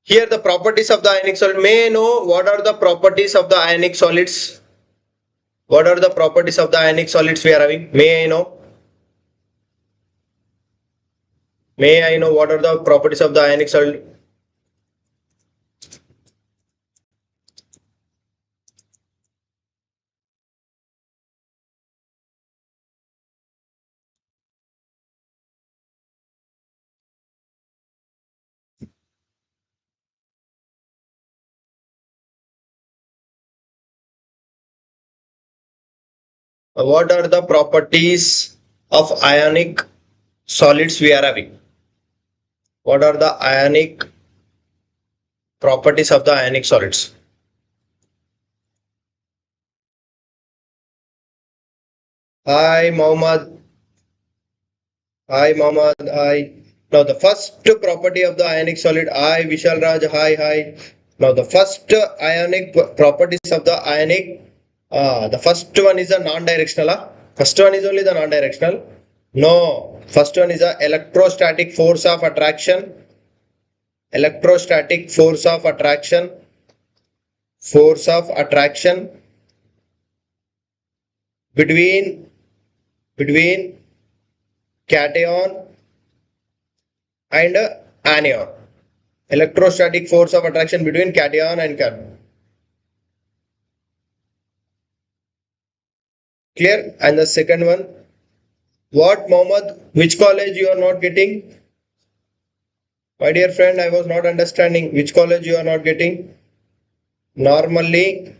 here the properties of the ionic solid. May I know what are the properties of the ionic solids? What are the properties of the ionic solids we are having? May I know? May I know what are the properties of the ionic solid? What are the properties of ionic solids we are having? What are the ionic properties of the ionic solids? Hi Mohammed. Hi Mohammed. Hi. Now the first property of the ionic solid. Hi Vishal Raj. Hi. Hi. Now the first ionic properties of the ionic. The first one is a non-directional. First one is only the non-directional. No. First one is a electrostatic force of attraction. Electrostatic force of attraction. Force of attraction between cation and anion. Electrostatic force of attraction between cation and cation. Clear? And the second one, what Mohammed, which college you are not getting? My dear friend, I was not understanding which college you are not getting. Normally,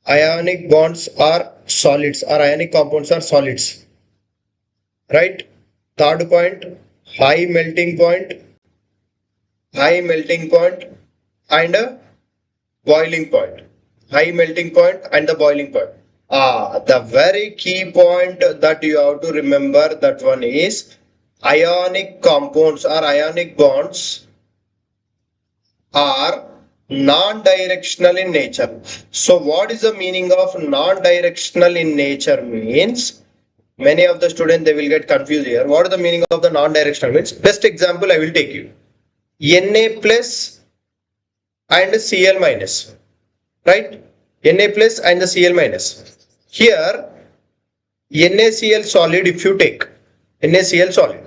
ionic bonds are solids or ionic compounds are solids. Right? Third point, high melting point and a boiling point. High melting point and the boiling point. The very key point that you have to remember, that one is ionic compounds or ionic bonds are non-directional in nature. So what is the meaning of non-directional in nature means? Many of the students, they will get confused here. What is the meaning of the non-directional means? Best example I will take you. Na plus and Cl minus, right? Na plus and the Cl minus. Here, NaCl solid, if you take NaCl solid,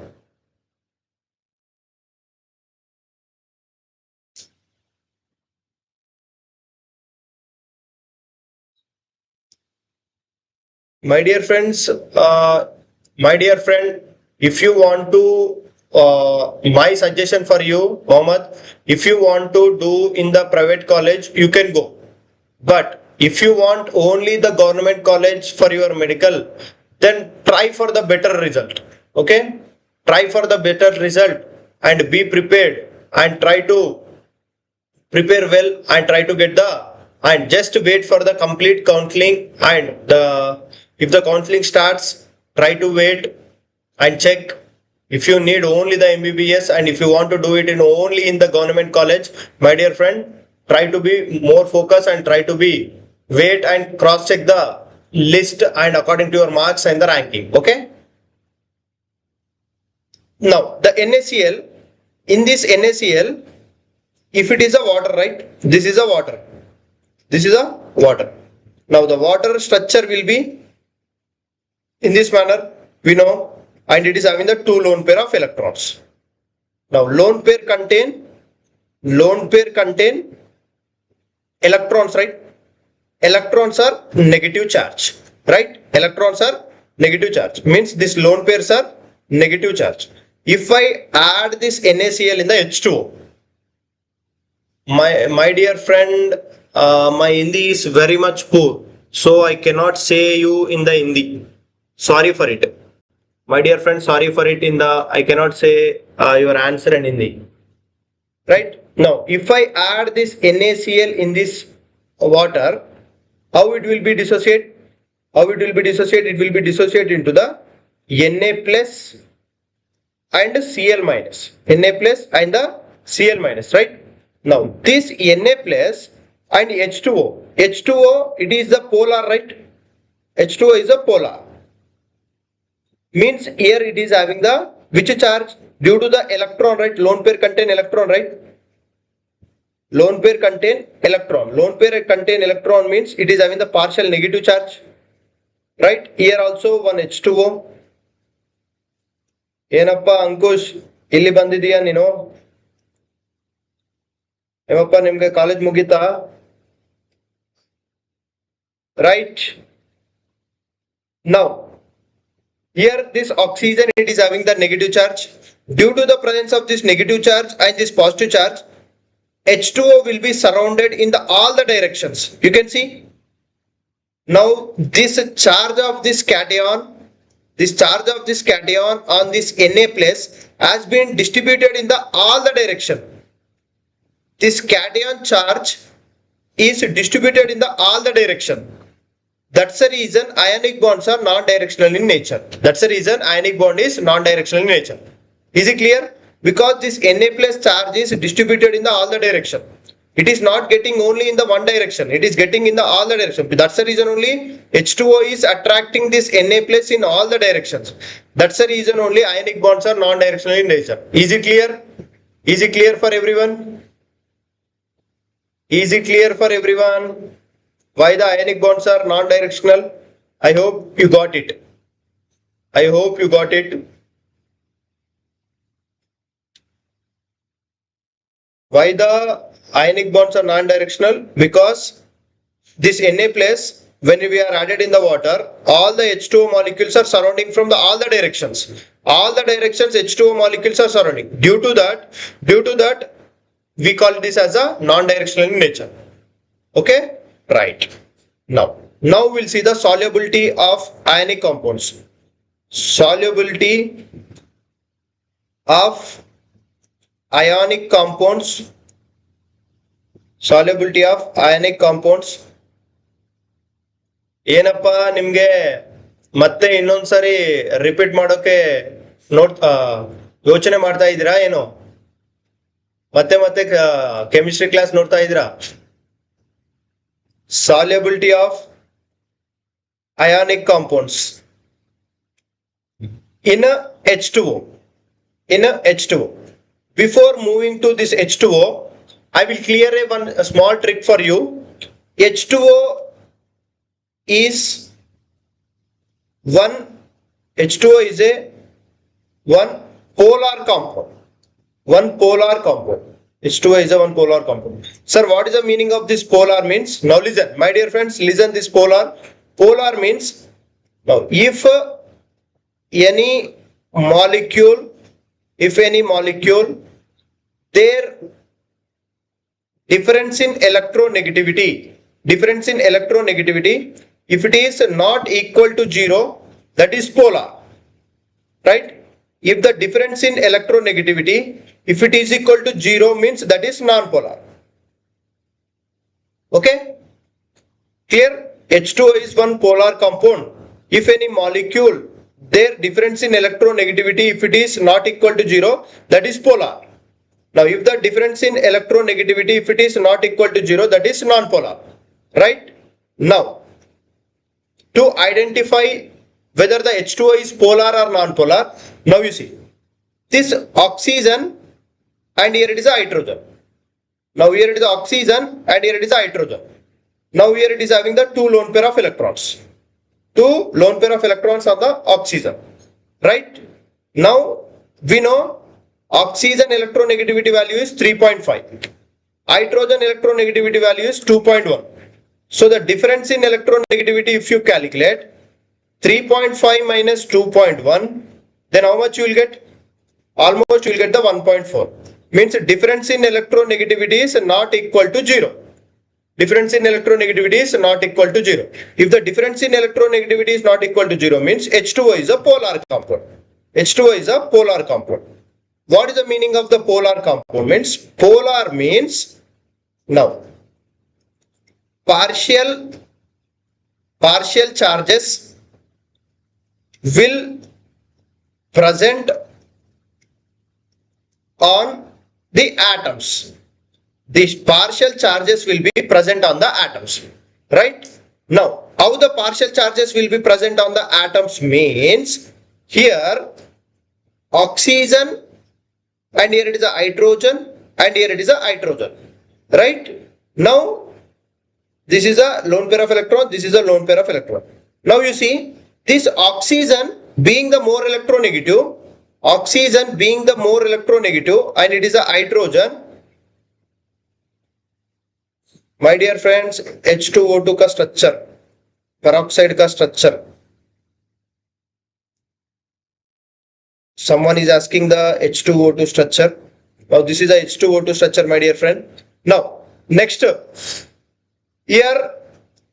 my dear friends, my dear friend, if you want to, my suggestion for you, Mohammed, if you want to do in the private college, you can go. But if you want only the government college for your medical, then try for the better result. Okay? Try for the better result and be prepared and try to prepare well and try to get the, and just wait for the complete counseling, and if the counseling starts, try to wait and check if you need only the MBBS, and if you want to do it in only in the government college, my dear friend, try to be more focused and try to be wait and cross check the list and according to your marks and the ranking. Okay. Now the NaCl, in this NaCl, if it is a water, right? This is a water. This is a water. Now the water structure will be in this manner, we know, and it is having the two lone pair of electrons. Now lone pair contain electrons, right? Electrons are negative charge, right? Electrons are negative charge, means this lone pairs are negative charge. If I add this NaCl in the H2O, my dear friend, my Hindi is very much poor, so I cannot say you in the Hindi. Sorry for it. My dear friend, sorry for it in the, I cannot say your answer in Hindi. Right? Now, if I add this NaCl in this water, how it will be dissociate? How it will be dissociate? It will be dissociate into the Na plus and Cl minus. Na plus and the Cl minus, right? Now, this Na plus and H2O. H2O, it is the polar, right? H2O is a polar. Means here it is having the which charge? Due to the electron, right? Lone pair contain electron, right? Lone pair contain electron. Lone pair contain electron means it is having the partial negative charge. Right? Here also one H2O. ಏನಪ್ಪ ಅಂಕುಶ್ ಇಲ್ಲಿ ಬಂದಿದೀಯಾ ನೀನು? ಏಮಪ್ಪ ನಿಮ್ಗೆ college ಮುಗೀತಾ? Right? Now, here this oxygen, it is having the negative charge. Due to the presence of this negative charge and this positive charge, H2O will be surrounded in the all the directions. You can see Now this charge of this cation on this Na plus has been distributed in the all the direction. This cation charge is distributed in the all the direction. That's the reason ionic bonds are non-directional in nature. That's the reason ionic bond is non-directional in nature. Is it clear? Because this Na plus charge is distributed in the all the direction. It is not getting only in the one direction. It is getting in the all the direction. That's the reason only H2O is attracting this Na plus in all the directions. That's the reason only ionic bonds are non-directional in nature. Is it clear? Is it clear for everyone? Is it clear for everyone? Why the ionic bonds are non-directional? I hope you got it. I hope you got it. Why the ionic bonds are non-directional? Because this Na plus, when we are added in the water, all the H2O molecules are surrounding from the all the directions. All the directions H2O molecules are surrounding. Due to that, we call this as a non-directional in nature. Okay? Right. Now we'll see the solubility of ionic compounds. Solubility of ionic compounds. Solubility of ionic compounds. ಏನಪ್ಪ ನಿಮ್ಗೆ ಮತ್ತೆ ಇನ್ನೊಂದ್ಸರಿ repeat ಮಾಡೋಕೆ ಯೋಚನೆ ಮಾಡ್ತಾ ಇದ್ದೀರಾ ಏನು? ಮತ್ತೆ ಕೆಮಿಸ್ಟ್ರಿ ಕ್ಲಾಸ್ ನೋಡ್ತಾ ಇದ್ದೀರಾ? Solubility of ionic compounds in a H2O. Before moving to this H2O, I will clear a small trick for you. H2O is one polar compound. H2O is a one polar compound. Sir, what is the meaning of this polar means? Now listen, my dear friends, listen this polar. Polar means, now if any molecule, their difference in electronegativity, if it is not equal to 0, that is polar, right? If the difference in electronegativity, if it is equal to 0, means that is non-polar. Okay? Here H2O is one polar compound. If any molecule, their difference in electronegativity, if it is not equal to 0, that is polar. Now if the difference in electronegativity, if it is not equal to 0, that is non-polar. Right? Now, to identify whether the H2O is polar or non-polar, now you see, this oxygen and here it is a hydrogen. Now here it is oxygen and here it is a hydrogen. Now here it is having the two lone pair of electrons. Two lone pair of electrons on the oxygen. Right? Now we know oxygen electronegativity value is 3.5. Hydrogen electronegativity value is 2.1. So the difference in electronegativity, if you calculate 3.5 minus 2.1, then how much you will get? Almost you will get the 1.4. Means difference in electronegativity is not equal to 0. Difference in electronegativity is not equal to 0. If the difference in electronegativity is not equal to 0, means H2O is a polar compound. H2O is a polar compound. What is the meaning of the polar compound? Means polar means, now partial charges will present on the atoms. These partial charges will be present on the atoms. Right? Now, how the partial charges will be present on the atoms means, here oxygen and here it is a hydrogen and here it is a hydrogen. Right? Now, this is a lone pair of electron, this is a lone pair of electron. Now you see, this oxygen being the more electronegative, and it is a hydrogen. My dear friends, H2O2 का structure, peroxide का structure. Someone is asking the H2O2 structure. Now this is a H2O2 structure, my dear friend. Now next, here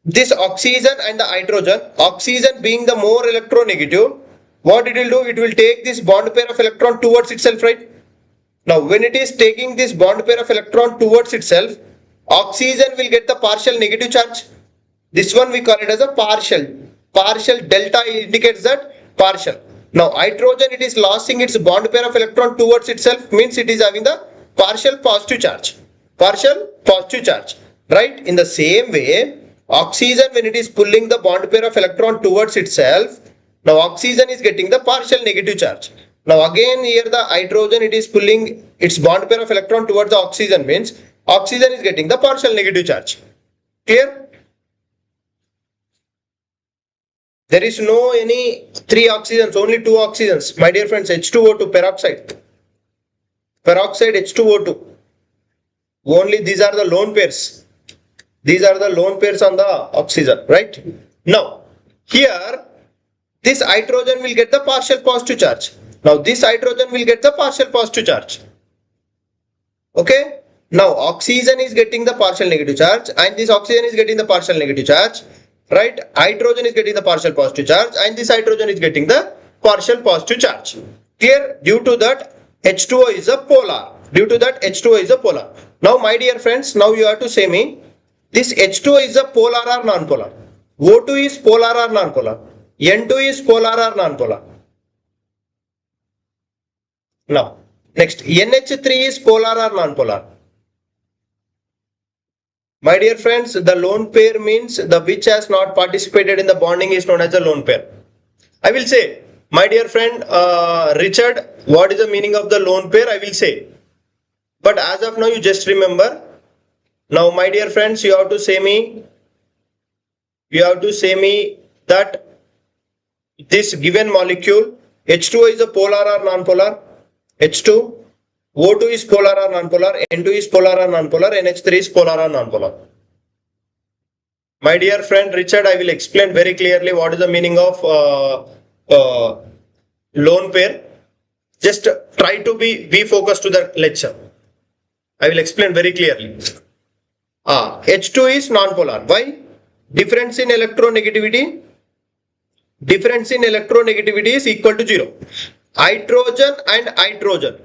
this oxygen and the hydrogen, oxygen being the more electronegative, what it will do, it will take this bond pair of electron towards itself, right? Now when it is taking this bond pair of electron towards itself, oxygen will get the partial negative charge. This one we call it as a partial. Partial delta indicates that partial. Now hydrogen, it is losing its bond pair of electron towards itself, means it is having the partial positive charge. Partial positive charge. Right? In the same way, oxygen, when it is pulling the bond pair of electron towards itself, now oxygen is getting the partial negative charge. Now again here the hydrogen, it is pulling its bond pair of electron towards the oxygen, means oxygen is getting the partial negative charge. Clear? There is no any 3 oxygens, only 2 oxygens. My dear friends, H2O2, peroxide. Peroxide, H2O2. Only these are the lone pairs. These are the lone pairs on the oxygen, right? Now, here, this hydrogen will get the partial positive charge. Now, this hydrogen will get the partial positive charge. Okay? Now, oxygen is getting the partial negative charge and this oxygen is getting the partial negative charge. Right? Hydrogen is getting the partial positive charge and this hydrogen is getting the partial positive charge. Clear? Due to that, H2O is a polar. Due to that, H2O is a polar. Now, my dear friends, now you have to say me, this H2O is a polar or non-polar? O2 is polar or non-polar? N2 is polar or non-polar? Now, next, NH3 is polar or non-polar? My dear friends, the lone pair means the which has not participated in the bonding is known as a lone pair. I will say, my dear friend Richard, what is the meaning of the lone pair? I will say. But as of now, you just remember. Now, my dear friends, you have to say me that this given molecule, H2O is a polar or non-polar? H2. O2 is polar or non-polar, N2 is polar or non-polar, NH3 is polar or non-polar. My dear friend Richard, I will explain very clearly what is the meaning of lone pair. Just try to be focused to the lecture. I will explain very clearly. H2 is non-polar. Why? Difference in electronegativity. Difference in electronegativity is equal to 0. Hydrogen and hydrogen.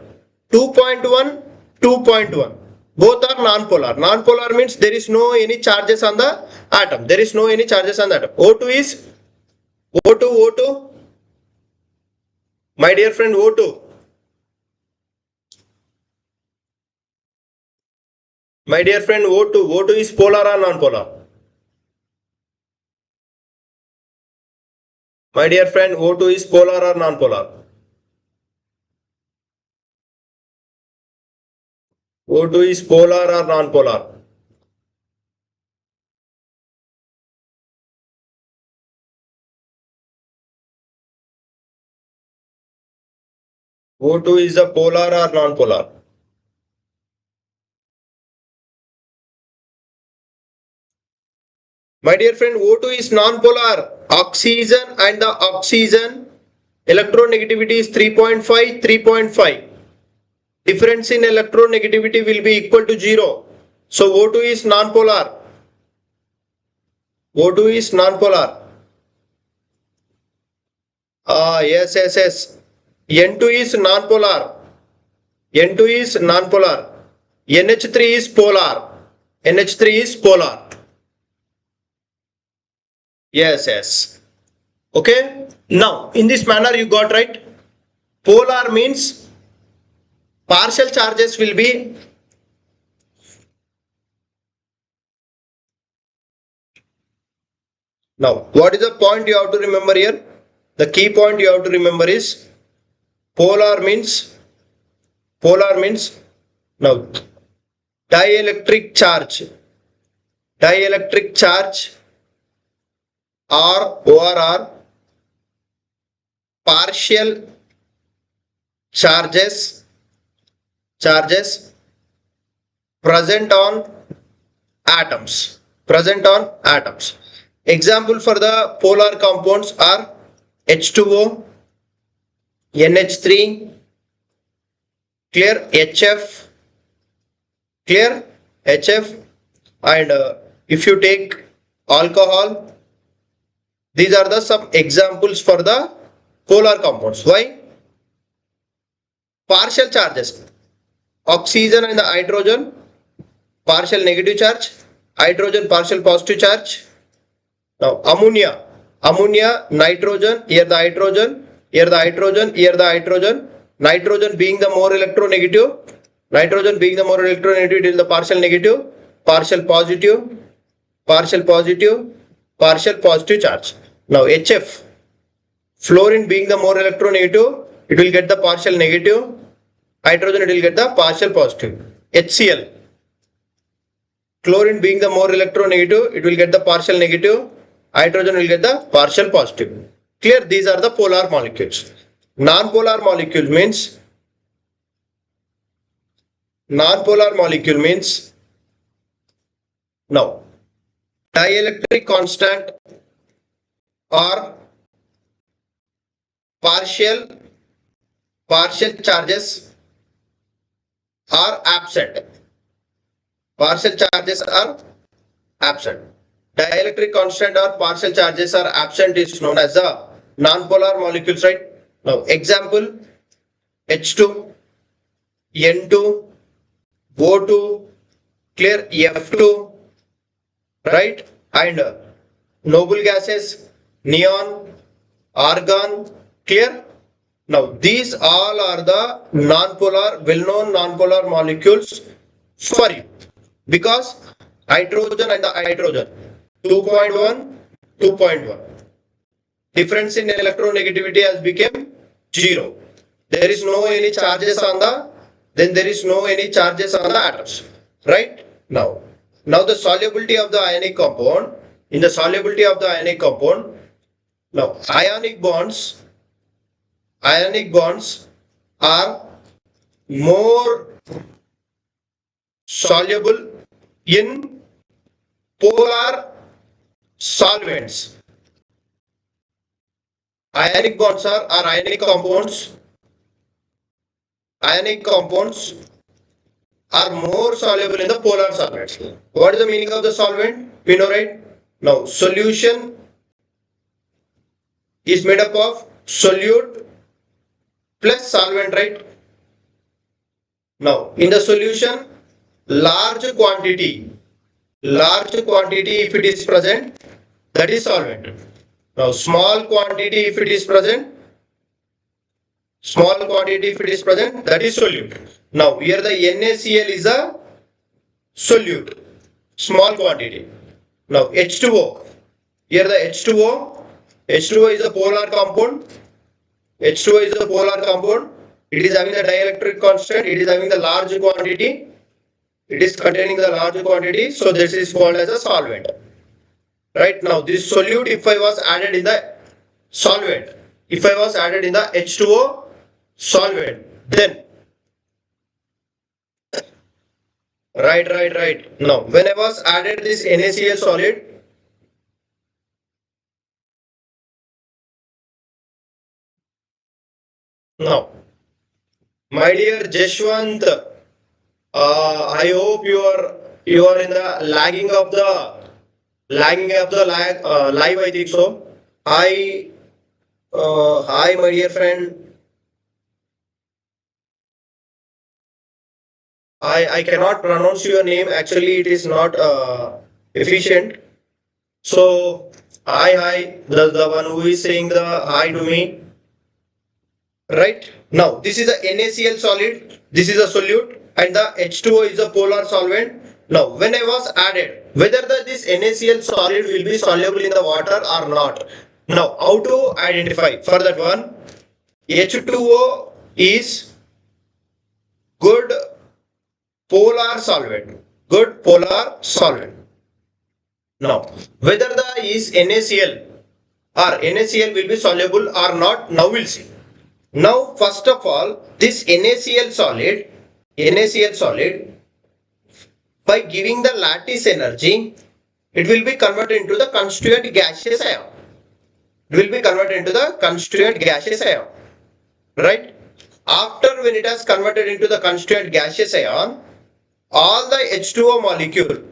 2.1, 2.1. Both are non-polar. Non-polar means there is no any charges on the atom. There is no any charges on the atom. O2 is O2. My dear friend, O2. My dear friend, O2. O2 is polar or non-polar? My dear friend, O2 is polar or non-polar? O2 is polar or non-polar? O2 is a polar or non-polar? My dear friend, O2 is non-polar. Oxygen and the oxygen electronegativity is 3.5, 3.5. Difference in electronegativity will be equal to 0. So O2 is non-polar. O2 is non-polar. Yes. N2 is non-polar. N2 is non-polar. NH3 is polar. NH3 is polar. Yes. Okay. Now, in this manner you got right. Polar means partial charges will be now. What is the point you have to remember here? The key point you have to remember is polar means now dielectric charge or partial charges present on atoms. Example for the polar compounds are H2O, NH3, clear, HF, and if you take alcohol. These are the some examples for the polar compounds. Why? Partial charges. Oxygen and the hydrogen, partial negative charge. Hydrogen, partial positive charge. Now ammonia. Ammonia, nitrogen, here the hydrogen, here the hydrogen, here the hydrogen. Nitrogen being the more electronegative. Nitrogen being the more electronegative, it is the partial negative, partial positive, partial positive, partial positive charge. Now HF. Fluorine being the more electronegative, it will get the partial negative. Hydrogen, it will get the partial positive. HCl. Chlorine being the more electronegative, it will get the partial negative. Hydrogen will get the partial positive. Clear? These are the polar molecules. Non-polar molecule means now dielectric constant or partial charges are absent. Partial charges are absent. Dielectric constant or partial charges are absent is known as the non-polar molecules, right? Now example, H2, N2, O2, clear, F2, right? And noble gases, neon, argon, clear? Now these all are the non-polar, well-known non-polar molecules for you, because hydrogen and the hydrogen 2.1, 2.1. Difference in electronegativity has become 0. There is no any charges on the, then there is no any charges on the atoms, right? Now the solubility of the ionic compound, in the solubility of the ionic compound, now ionic bonds are more soluble in polar solvents. Ionic bonds are ionic compounds. Ionic compounds are more soluble in the polar solvents. What is the meaning of the solvent? We know, right? Now solution is made up of solute plus solvent, right? Now in the solution, large quantity if it is present, that is solvent. Now small quantity if it is present, that is solute. Now here the NaCl is a solute, small quantity. Now H2O, here the H2O is a polar compound. H2O is a polar compound. It is having the dielectric constant, it is having the large quantity, it is containing the large quantity, so this is called as a solvent. Right? Now this solute, if I was added in the solvent, if I was added in the H2O solvent, then right. Now when I was added this NaCl solid, now my dear Jeshwant, I hope you are in the lagging of the live, I think so. Hi my dear friend. I cannot pronounce your name. Actually, it is not efficient. So hi, the one who is saying the hi to me. Right? Now this is a NaCl solid, this is a solute, and the H2O is a polar solvent. Now when I was added, whether this NaCl solid will be soluble in the water or not. Now how to identify? For that one, H2O is good polar solvent. Now whether the is NaCl or NaCl will be soluble or not, now we'll see. Now first of all, this NaCl solid, by giving the lattice energy, it will be converted into the constituent gaseous ion. Right? After when it has converted into the constituent gaseous ion, all the H2O molecule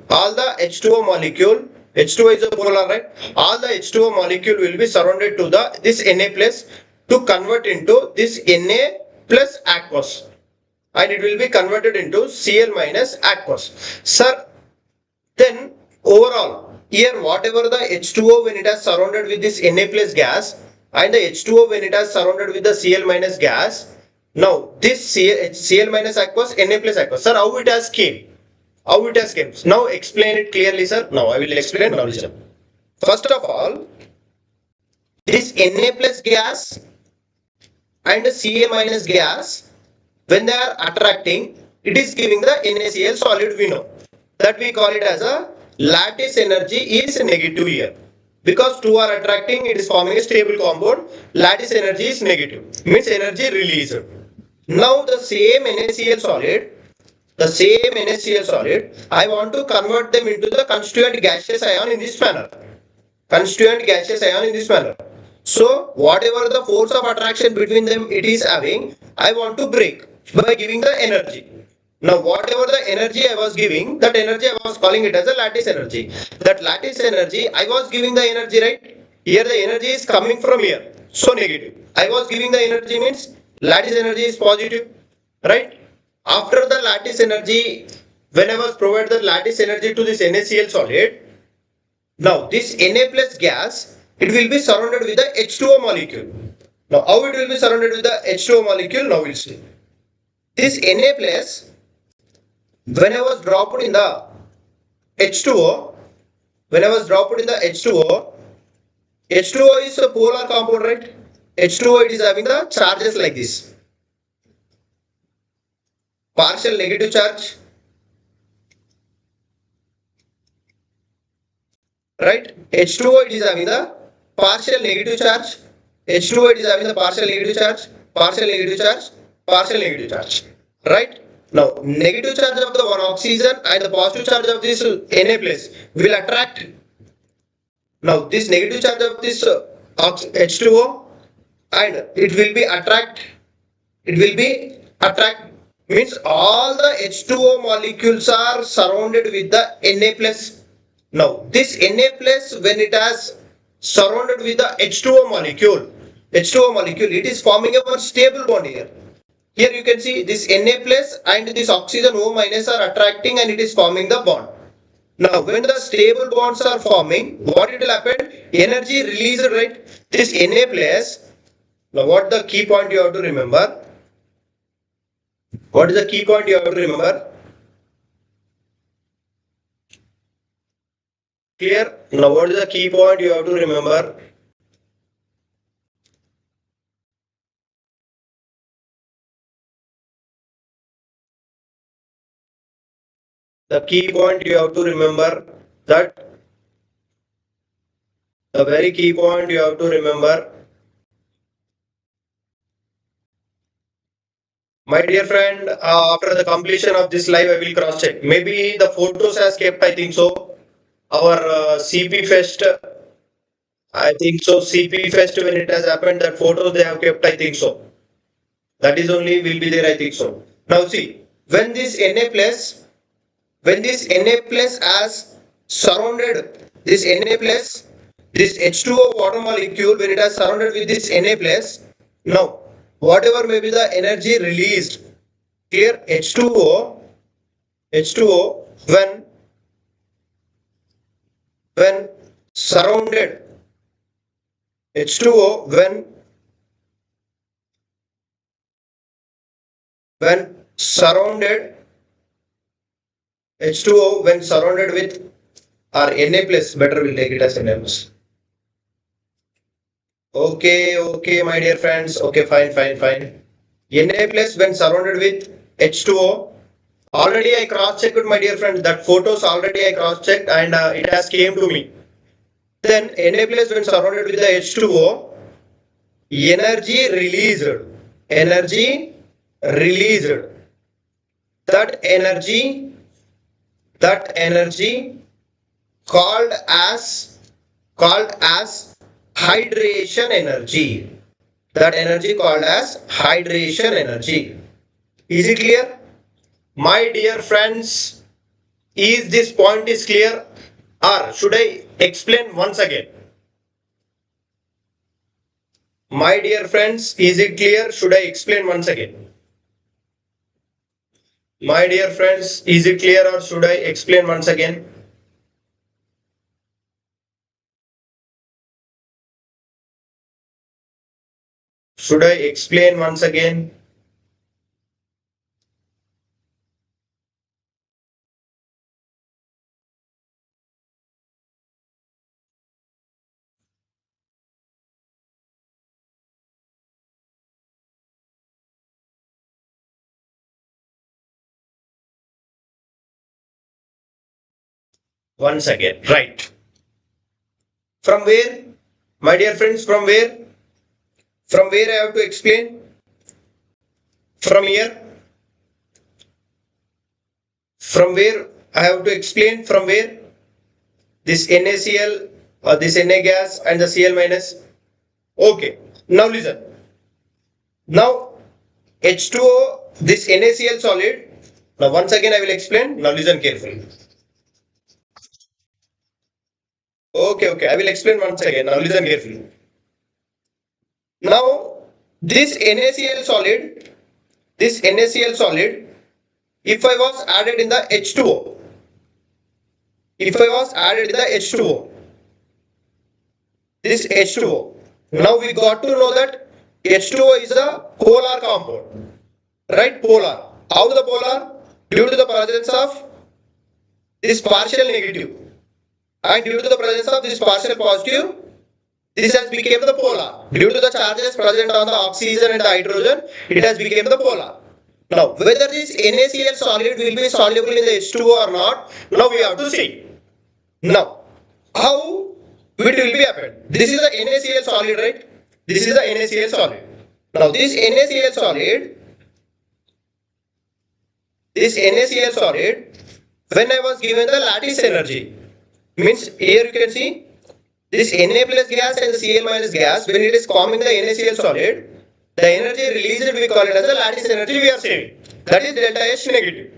H2O is a polar, right? All the H2O molecule will be surrounded to this Na plus to convert into this Na plus aqueous, and it will be converted into Cl minus aqueous. Sir, then overall here whatever the H2O when it is surrounded with this Na plus gas and the H2O when it is surrounded with the Cl minus gas, now this Cl minus aqueous, Na plus aqueous. Sir, how it has came? How it has came? Now explain it clearly, sir. Now I will explain. Now listen. First of all, this Na plus gas and Ca minus gas, when they are attracting, it is giving the NaCl solid. We know that we call it as a lattice energy is negative here. Because two are attracting, it is forming a stable compound. Lattice energy is negative, means energy released. Now the same NaCl solid, I want to convert them into the constituent gaseous ion in this manner. So whatever the force of attraction between them it is having, I want to break by giving the energy. Now whatever the energy I was giving, that energy I was calling it as a lattice energy. That lattice energy, I was giving the energy, right? Here the energy is coming from here, so negative. I was giving the energy means lattice energy is positive, right? After the lattice energy, when I was provide the lattice energy to this NaCl solid, now this Na plus gas, it will be surrounded with the H2O molecule. Now how it will be surrounded with the H2O molecule? Now we'll see. This Na plus, when I was dropped in the H2O, H2O is a polar compound, right? H2O it is having the charges like this. Partial negative charge, right? H2O it is having the partial negative charge. H2O it is having the partial negative charge, right? Now negative charge of the one oxygen and the positive charge of this Na plus will attract. Now this negative charge of this H2O and it will be attract. Means all the H2O molecules are surrounded with the Na plus. Now this Na plus when it has surrounded with the H2O molecule, it is forming a one stable bond here. Here you can see this Na plus and this oxygen O minus are attracting and it is forming the bond. Now when the stable bonds are forming, what it will happen? Energy released, right? This Na plus. Now what the key point you have to remember? What is the key point you have to remember? Clear? Now what is the key point you have to remember? The key point you have to remember that the very key point you have to remember. My dear friend, after the completion of this live, I will cross check. Maybe the photos has kept, I think so. Our CP Fest, I think so. CP Fest when it has happened, that photos they have kept, I think so. That is only will be there, I think so. Now see, when this Na plus has surrounded this Na plus, this H2O water molecule when it has surrounded with this Na plus, now whatever may be the energy released, here H2O when surrounded, H2O when surrounded, H2O when surrounded with or Na plus, better we'll take it as Na plus. Okay, my dear friends. Okay, fine. Na plus when surrounded with H2O. Already I cross-checked, my dear friends. That photos already I cross-checked and it has came to me. Then Na plus when surrounded with the H2O, energy released. That energy called as hydration energy. That energy called as hydration energy. Is it clear? My dear friends, is this point is clear? or should I explain once again? My dear friends, is it clear? Should I explain once again? My dear friends, is it clear or should I explain once again? Should I explain once again? Once again, right. From where? My dear friends, from where? From where I have to explain? From here? From where I have to explain? From where? This NaCl or this Na gas and the Cl minus. Okay. Now listen. Now H2O, this NaCl solid. Now once again I will explain. Now listen carefully. Okay. I will explain once again. Now listen carefully. Now this NaCl solid, if I was added in the H2O, this H2O. Now we got to know that H2O is a polar compound, right? Polar. How the polar? Due to the presence of this partial negative and due to the presence of this partial positive, this has become the polar. Due to the charges present on the oxygen and the hydrogen, it has become the polar. Now, whether this NaCl solid will be soluble in the H2O or not, now we have to see. Now, how it will be happen? This is the NaCl solid, right? This is the NaCl solid. Now, this NaCl solid, when I was given the lattice energy, means here you can see this Na plus gas and the Cl minus gas, when it is forming the NaCl solid, the energy released we call it as the lattice energy we are saving. That is delta H negative.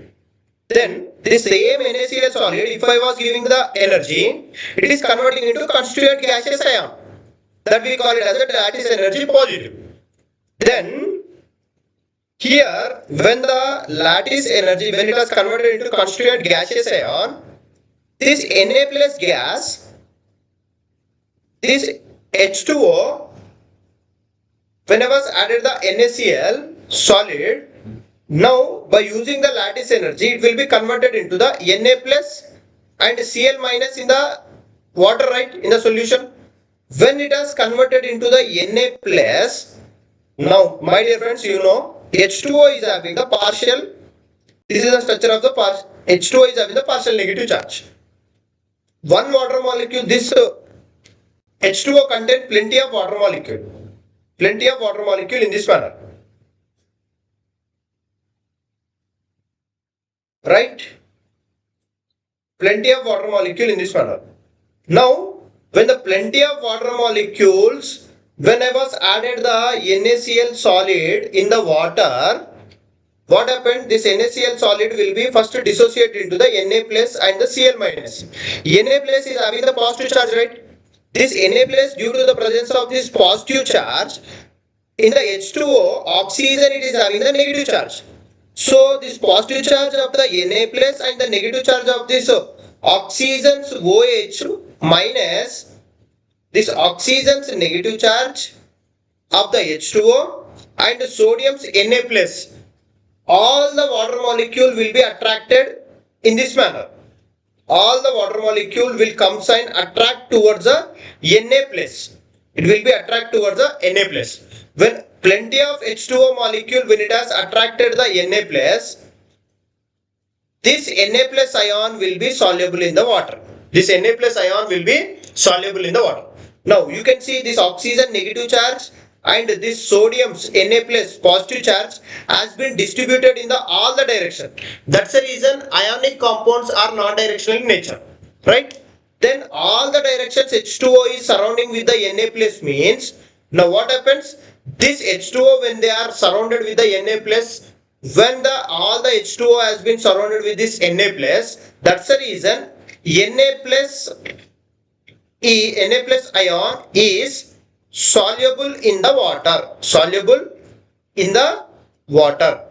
Then this same NaCl solid, if I was giving the energy, it is converting into constituent gaseous ion. That we call it as a lattice energy positive. Then here, when the lattice energy, when it was converted into constituent gaseous ion, this Na plus gas, this H2O, when I was added the NaCl solid, now by using the lattice energy, it will be converted into the Na plus and Cl minus in the water, right, in the solution. When it has converted into the Na plus, now my dear friends, you know H2O is having the partial, this is the structure of the partial, H2O is having the partial negative charge. One water molecule, this H2O contains plenty of water molecule in this manner, right? Plenty of water molecule in this manner. Now, when the plenty of water molecules, when I was added the NaCl solid in the water, what happened? This NaCl solid will be first dissociated into the Na plus and the Cl minus. Na plus is having the positive charge, right? This Na plus, due to the presence of this positive charge, in the H2O, oxygen it is having the negative charge. So this positive charge of the Na plus and the negative charge of this oxygen's OH minus this oxygen's negative charge of the H2O and sodium's Na plus, all the water molecule will be attracted in this manner. All the water molecule will come and attract towards the Na plus. It will be attract towards the Na plus. When plenty of H2O molecule, when it has attracted the Na plus, this Na plus ion will be soluble in the water. This Na plus ion will be soluble in the water. Now you can see this oxygen negative charge and this sodium's Na plus positive charge has been distributed in the all the direction. That's the reason ionic compounds are non-directional in nature, right? Then all the directions H2O is surrounding with the Na plus means, now what happens? This H2O, when they are surrounded with the Na plus, when all the H2O has been surrounded with this Na plus, that's the reason Na plus Na plus ion is soluble in the water. Soluble in the water.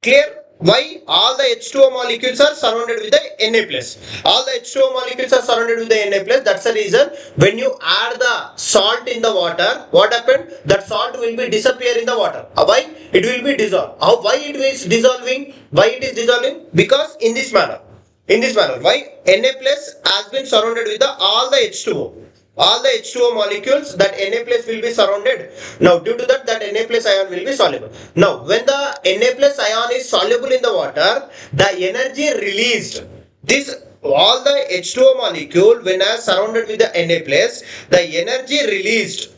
Clear? Why? All the H2O molecules are surrounded with the Na plus. All the H2O molecules are surrounded with the Na plus. That's the reason when you add the salt in the water, what happened? That salt will be disappear in the water. Why? It will be dissolved. How? Why it is dissolving? Why it is dissolving? Because in this manner. In this manner. Why? Na plus has been surrounded with all the H2O. All the H2O molecules, that Na plus will be surrounded. Now due to that Na plus ion will be soluble. Now when the Na plus ion is soluble in the water, the energy released, this all the H2O molecule when are surrounded with the Na plus, the energy released,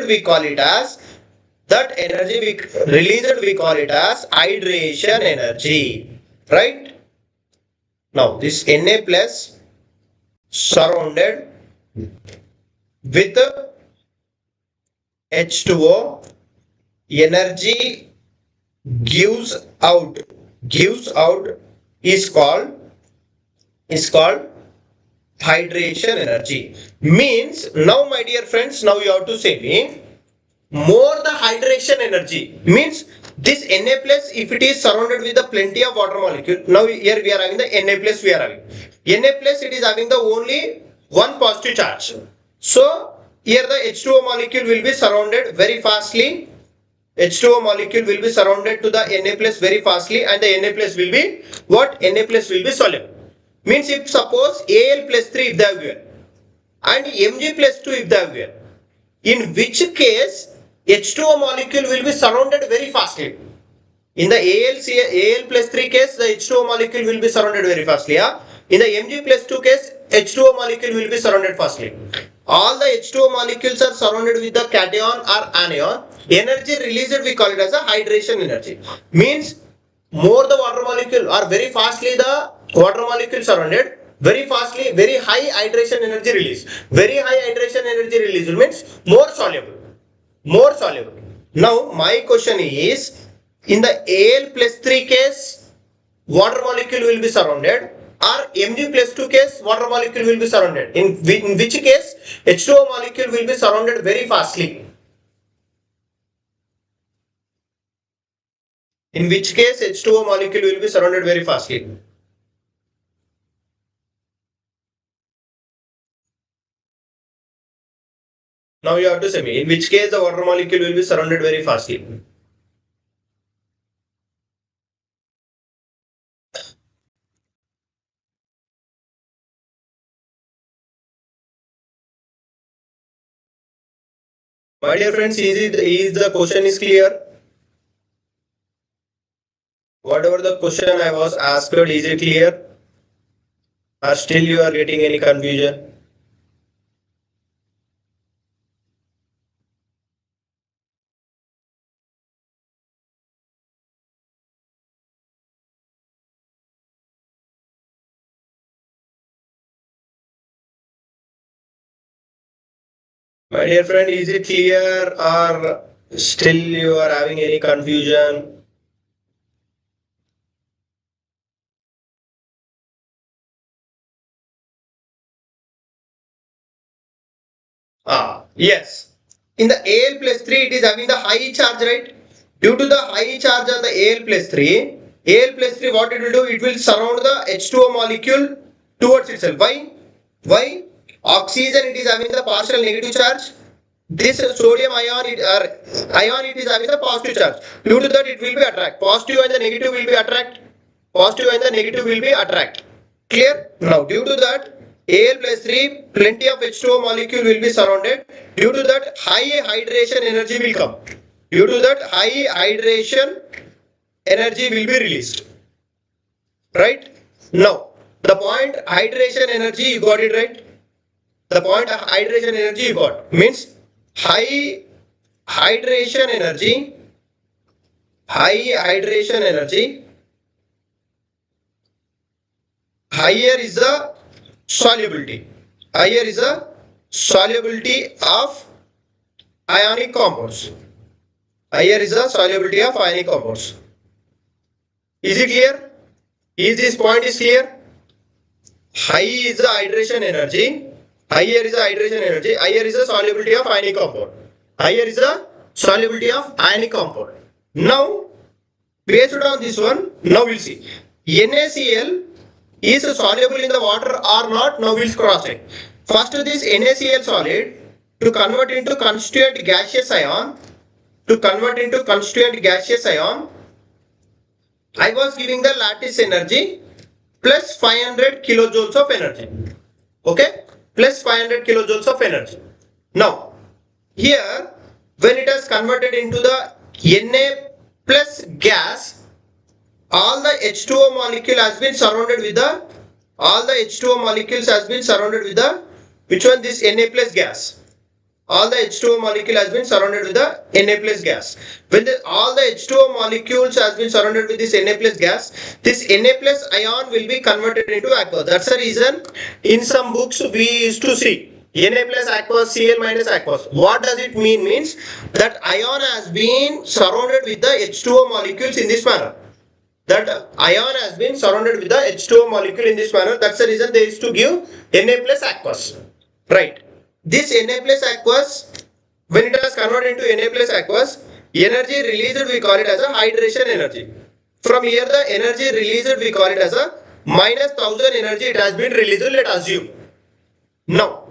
we call it as, hydration energy, right? Now this Na plus surrounded with H2O, energy gives out is called hydration energy. Means now my dear friends, now you have to say me, more the hydration energy means this Na plus, if it is surrounded with the plenty of water molecule. Now here we are having the Na plus, Na plus, it is having the only one positive charge. So here the H2O molecule will be surrounded very fastly. H2O molecule will be surrounded to the Na plus very fastly, and the Na plus will be what? Na plus will be soluble. Means if suppose Al plus 3 if they are given and Mg plus 2 if they are given, in which case H2O molecule will be surrounded very fastly. In the Al plus 3 case, the H2O molecule will be surrounded very fastly. Yeah? In the Mg plus 2 case, H2O molecule will be surrounded fastly. All the H2O molecules are surrounded with the cation or anion. Energy released, we call it as a hydration energy. Means more the water molecule or very fastly the water molecule surrounded, very fastly, very high hydration energy release. Very high hydration energy release means more soluble. Now my question is, in the Al plus 3 case, water molecule will be surrounded, or Mg plus 2 case, water molecule will be surrounded. In which case H2O molecule will be surrounded very fastly. In which case H2O molecule will be surrounded very fastly. Now you have to say me, in which case the water molecule will be surrounded very fastly. My dear friends, is the question is clear? Whatever the question I was asked, is it clear? Or still you are getting any confusion? My dear friend, is it clear or still you are having any confusion? Yes. In the Al plus 3, it is having the high charge, right? Due to the high charge on the Al plus 3, what it will do? It will surround the H2O molecule towards itself. Why? Why? Oxygen, it is having the partial negative charge. This sodium ion, it is having the positive charge. Due to that, it will be attract. Positive and the negative will be attract. Clear? Now, due to that, Al plus 3, plenty of H2O molecule will be surrounded. Due to that, high hydration energy will come. Due to that, high hydration energy will be released. Right? Now, the point hydration energy, you got it right? The point of hydration energy you got means high hydration energy, higher is the solubility. Higher is the solubility of ionic compounds. Is it clear? Is this point is clear? High is the hydration energy. Higher is the hydration energy. Higher is the solubility of ionic compound. Higher is the solubility of ionic compound. Now, based on this one, now we'll see. NaCl is soluble in the water or not? Now we'll cross check. First, this NaCl solid to convert into constituent gaseous ion. I was giving the lattice energy plus 500 kilojoules of energy. Okay, plus 500 kilojoules of energy. Now, here when it is converted into the Na plus gas, all the H2O molecule has been surrounded with the which one? This Na plus gas. All the H2O molecule has been surrounded with the Na plus gas. When all the H2O molecules has been surrounded with this Na plus gas, this Na plus ion will be converted into aqueous. That's the reason in some books we used to see Na plus aqueous, Cl minus aqueous. What does it mean? Means that ion has been surrounded with the H2O molecules in this manner. That ion has been surrounded with the H2O molecule in this manner. That's the reason they used to give Na plus aqueous. Right. This Na plus aqueous, when it is converted into Na plus aqueous, energy released we call it as a hydration energy. From here the energy released we call it as a minus 1000 energy it has been released, let us assume. Now,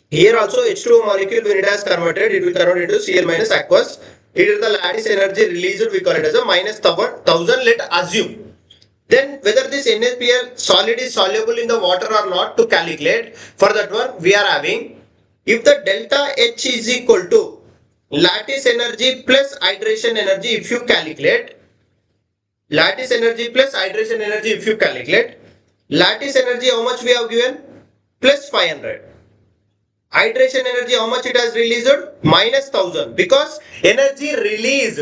here also H2O molecule when it has converted, it will convert into Cl minus aqueous. It is the lattice energy released, we call it as a minus 1000, let us assume. Then whether this NaCl solid is soluble in the water or not to calculate, for that one we are having, if the delta H is equal to lattice energy plus hydration energy, if you calculate, lattice energy how much we have given? Plus 500. Hydration energy how much it has released? Minus 1000. Because energy released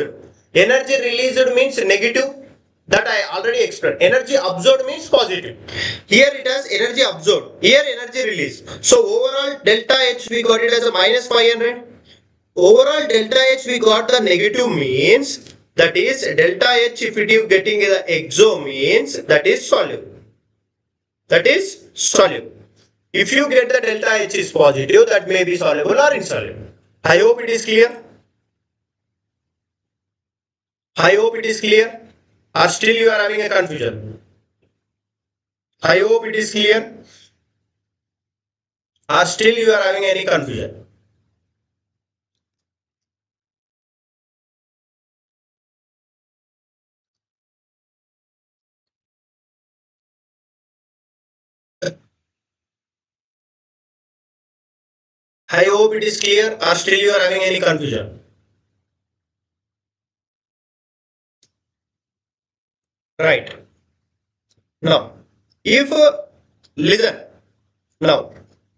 means negative. That I already explained. Energy absorbed means positive. Here it has energy absorbed. Here energy released. So overall delta H we got it as a minus 500. Overall delta H we got the negative means, that is delta H if it is getting the exo means that is soluble. If you get the delta H is positive, that may be soluble or insoluble. I hope it is clear. Or still you are having a confusion? I hope it is clear. Or still you are having any confusion? I hope it is clear. Or still you are having any confusion? Right. Now, if listen. Now,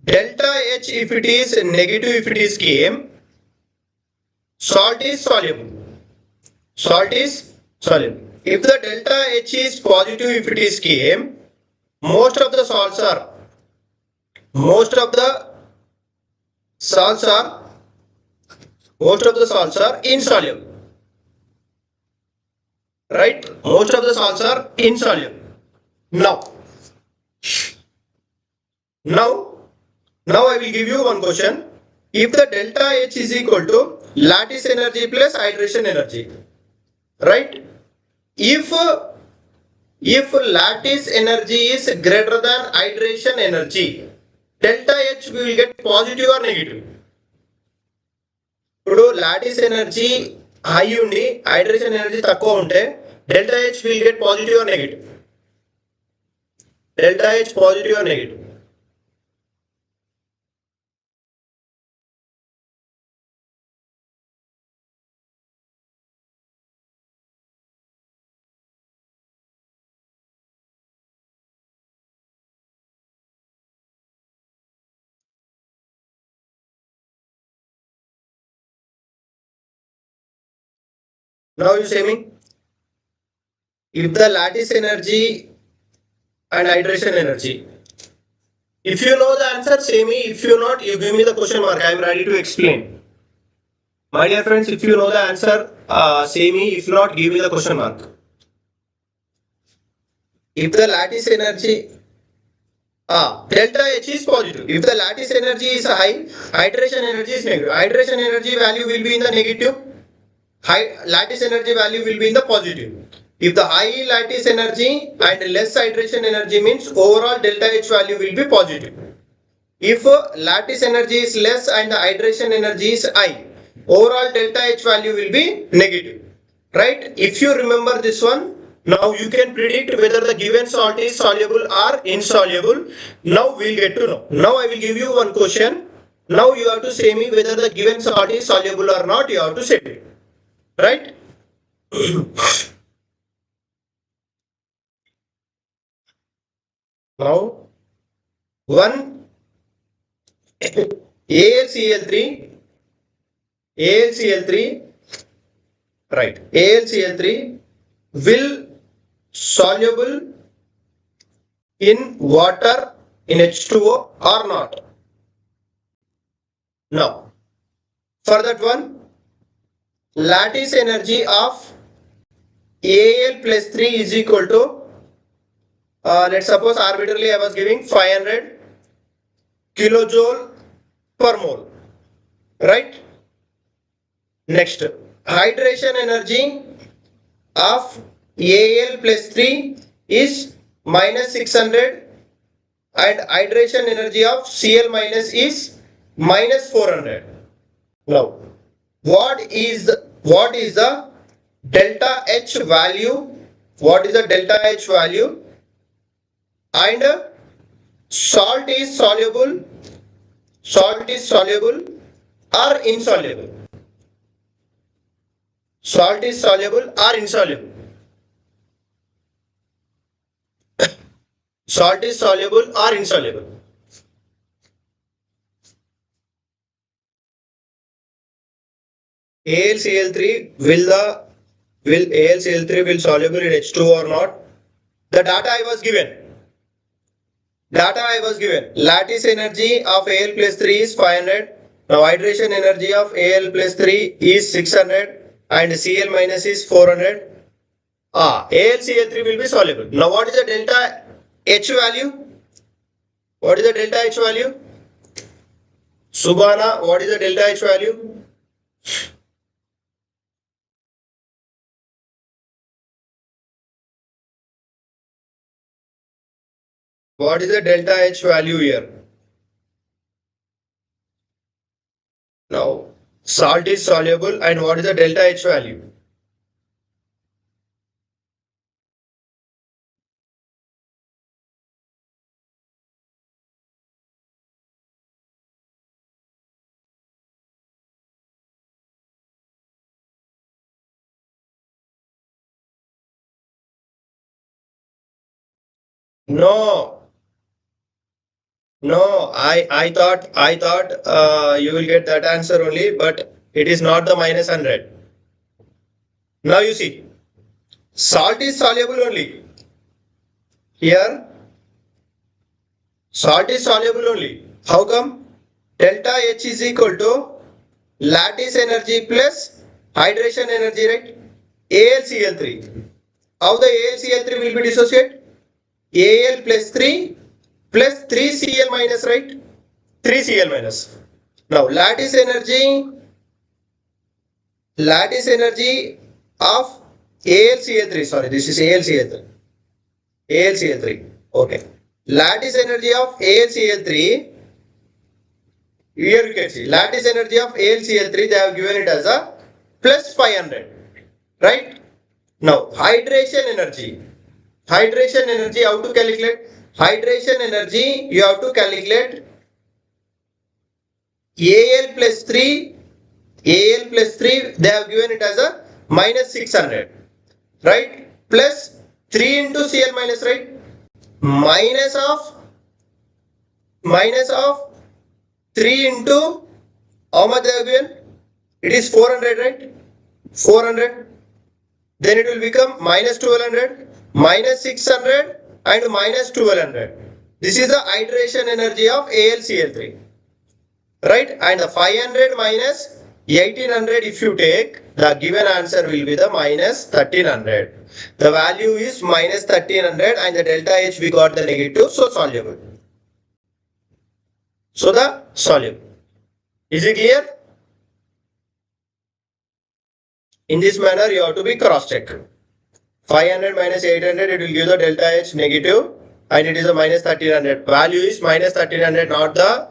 delta H if it is negative, if it is Km, salt is soluble. If the delta H is positive, if it is Km, most of the salts are insoluble. Right? Most of the salts are insoluble. Now I will give you one question. If the delta H is equal to lattice energy plus hydration energy, right? If lattice energy is greater than hydration energy, delta H we will get positive or negative. ఇప్పుడు lattice energy high undi, hydration energy తక్కువ ఉంటే delta H will get positive or negative? Delta H positive or negative? Now you say me, if the lattice energy and hydration energy, if you know the answer, say me. If you not, you give me the question mark. I am ready to explain. My dear friends, if you know the answer, say me. If not, give me the question mark. If the lattice energy delta H is positive. If the lattice energy is high, hydration energy is negative. Hydration energy value will be in the negative. High lattice energy value will be in the positive. If the high lattice energy and less hydration energy means overall delta H value will be positive. If lattice energy is less and the hydration energy is high, overall delta H value will be negative. Right? If you remember this one, now you can predict whether the given salt is soluble or insoluble. Now we'll get to know. Now I will give you one question. Now you have to say me whether the given salt is soluble or not. You have to say it. Right? Now, one AlCl3, right? AlCl3 will soluble in water in H2O or not? Now, for that one, lattice energy of Al plus 3 is equal to, let's suppose arbitrarily I was giving 500 kilojoule per mole, right? Next, hydration energy of Al plus 3 is minus 600 and hydration energy of Cl minus is minus 400. Now, what is the delta H value? What is the delta H value? And salt is soluble or insoluble? Salt is soluble or insoluble? Salt is soluble or insoluble? AlCl3 will AlCl3 will soluble in H2 or not? The data I was given. Lattice energy of Al plus 3 is 500. Now hydration energy of Al plus 3 is 600 and Cl minus is 400. AlCl3 will be soluble. Now what is the delta H value? What is the delta H value? Subhana, what is the delta H value? What is the delta H value here? Now, salt is soluble and what is the delta H value? No, I thought you will get that answer only, but it is not the minus 100. Now you see, salt is soluble only. Here, salt is soluble only. How come? Delta H is equal to lattice energy plus hydration energy, right? AlCl3. How the AlCl3 will be dissociated? Al plus 3 plus 3Cl minus, right? 3Cl minus. Now lattice energy of AlCl3, sorry, this is AlCl3. Okay. Lattice energy of AlCl3, here you can see lattice energy of AlCl3, they have given it as a plus 500, right? Now hydration energy, how to calculate? Hydration energy, you have to calculate Al plus 3, they have given it as a minus 600, right? Plus 3 into Cl minus, right? Minus of 3 into how much they have given? It is 400, right? 400. Then it will become minus 1200, minus 600 and minus 1200. This is the hydration energy of AlCl3, right? And the 500 minus 1800, if you take, the given answer will be the minus 1300. The value is minus 1300 and the delta H we got the negative, so soluble. So the soluble. Is it clear? In this manner, you have to be cross-check. 500 minus 800, it will give the delta H negative, and it is a minus 1300. Value is minus 1300, not the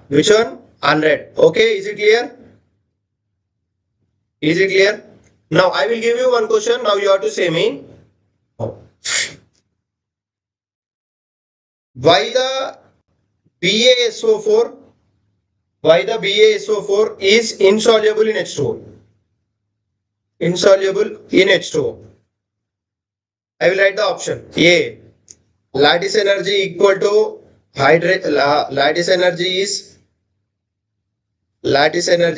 which one? 100. Okay, is it clear? Is it clear? Now I will give you one question. Now you have to say me why the BaSO4 is insoluble in H2O. Insoluble in H2O. I will write the option. A. Lattice energy equal to lattice energy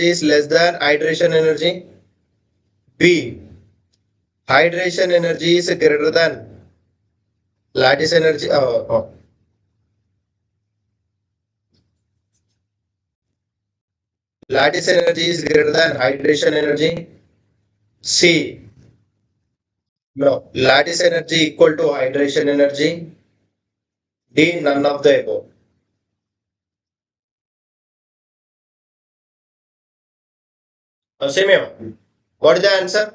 is less than hydration energy. B. Hydration energy is greater than lattice energy. Lattice energy is greater than hydration energy. C. No. Lattice energy equal to hydration energy. D. None of the above. Same. What is the answer?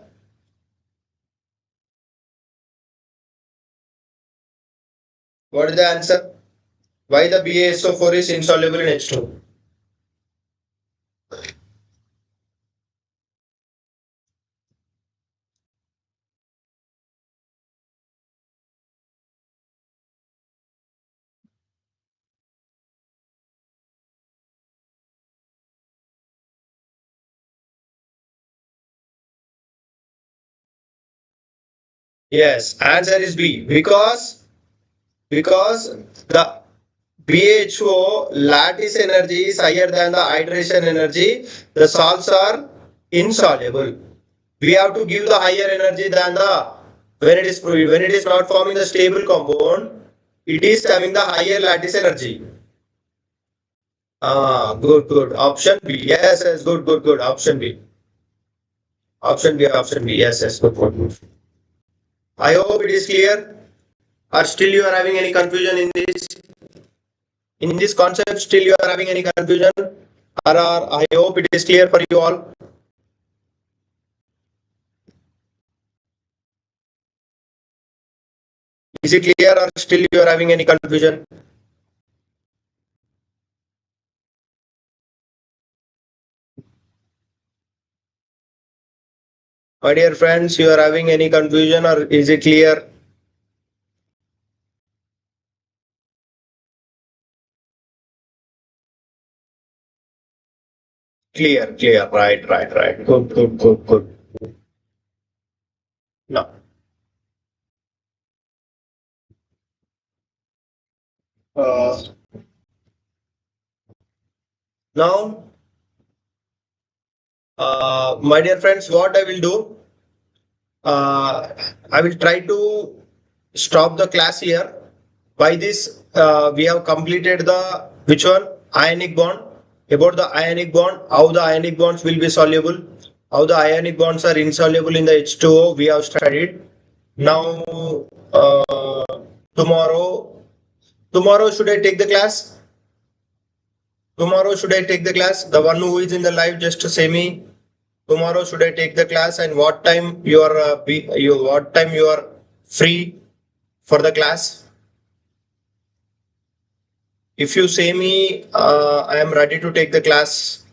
What is the answer? Why the BaSO4 is insoluble in H2? Yes, answer is B. Because the BHO lattice energy is higher than the hydration energy, the salts are insoluble. We have to give the higher energy than the when it is not forming the stable compound, it is having the higher lattice energy. Good. Option B. Yes, good. Option B. Option B. Yes, good. I hope it is clear. Or still you are having any confusion in this? In this concept, still you are having any confusion? Or I hope it is clear for you all. Is it clear or still you are having any confusion? My dear friends, you are having any confusion or is it clear? Clear. Right. Good. Now, uh, now, my dear friends, what I will do, I will try to stop the class here. By this, we have completed the which one? Ionic bond. About the ionic bond, how the ionic bonds will be soluble, how the ionic bonds are insoluble in the H2O, we have studied. Now, uh, tomorrow should I take the class? Tomorrow should I take the class? The one who is in the live, just to say me. Tomorrow should I take the class and what time you are what time you are free for the class? If you say me, I am ready to take the class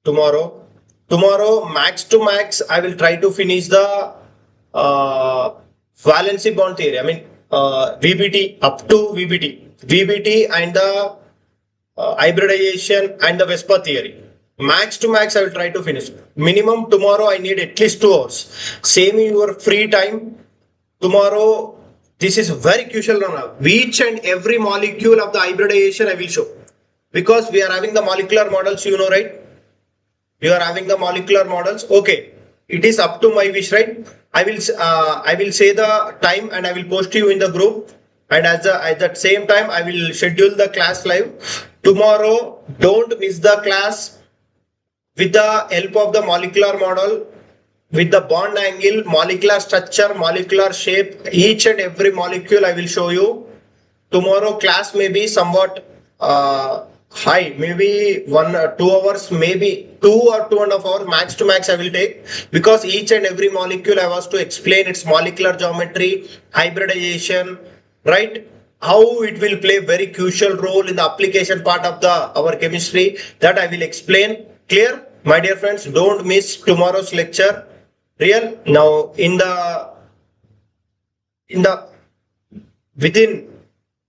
tomorrow. Tomorrow, max to max, I will try to finish the valency bond theory. I mean, VBT up to VBT and the hybridization and the Vespa theory. Max to max, I will try to finish. Minimum tomorrow, I need at least 2 hours. Same in your free time. Tomorrow, this is very crucial now. Each and every molecule of the hybridization I will show. Because we are having the molecular models, you know, right? We are having the molecular models. Okay, it is up to my wish, right? I will say the time and I will post you in the group. And at that same time, I will schedule the class live. Tomorrow, don't miss the class with the help of the molecular model, with the bond angle, molecular structure, molecular shape, each and every molecule I will show you. Tomorrow class may be somewhat high, maybe 2 hours, maybe 2 or 2.5 hours max to max I will take, because each and every molecule I was to explain its molecular geometry, hybridization, right? How it will play very crucial role in the application part of the our chemistry, that I will explain. Clear, my dear friends? Don't miss tomorrow's lecture. Real now in the within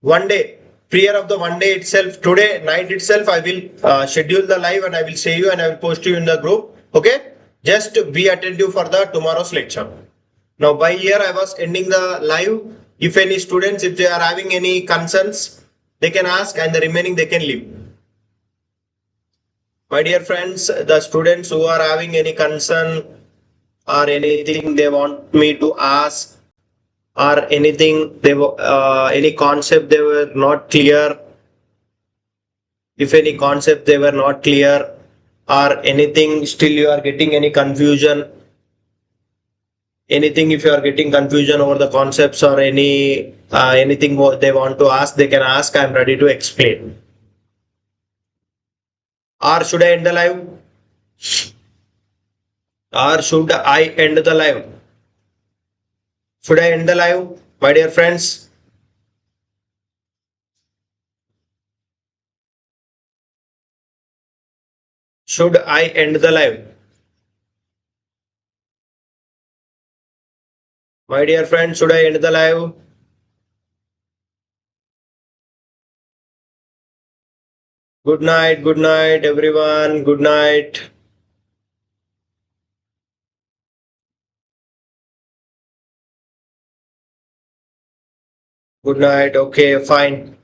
one day, prior of the one day itself, today night itself, I will schedule the live and I will say you and I will post you in the group. Okay, just be attentive for the tomorrow's lecture. Now by here I was ending the live. If any students, if they are having any concerns, they can ask, and the remaining they can leave. My dear friends, the students who are having any concern or anything they want me to ask, or anything any concept they were not clear, if any concept they were not clear, or anything still you are getting any confusion, anything, if you are getting confusion over the concepts, or anything what they want to ask, they can ask. I am ready to explain. Or should I end the live? Or should I end the live? Should I end the live, my dear friends? Should I end the live? My dear friends, should I end the live? Good night, everyone. Good night. Good night. Okay, fine.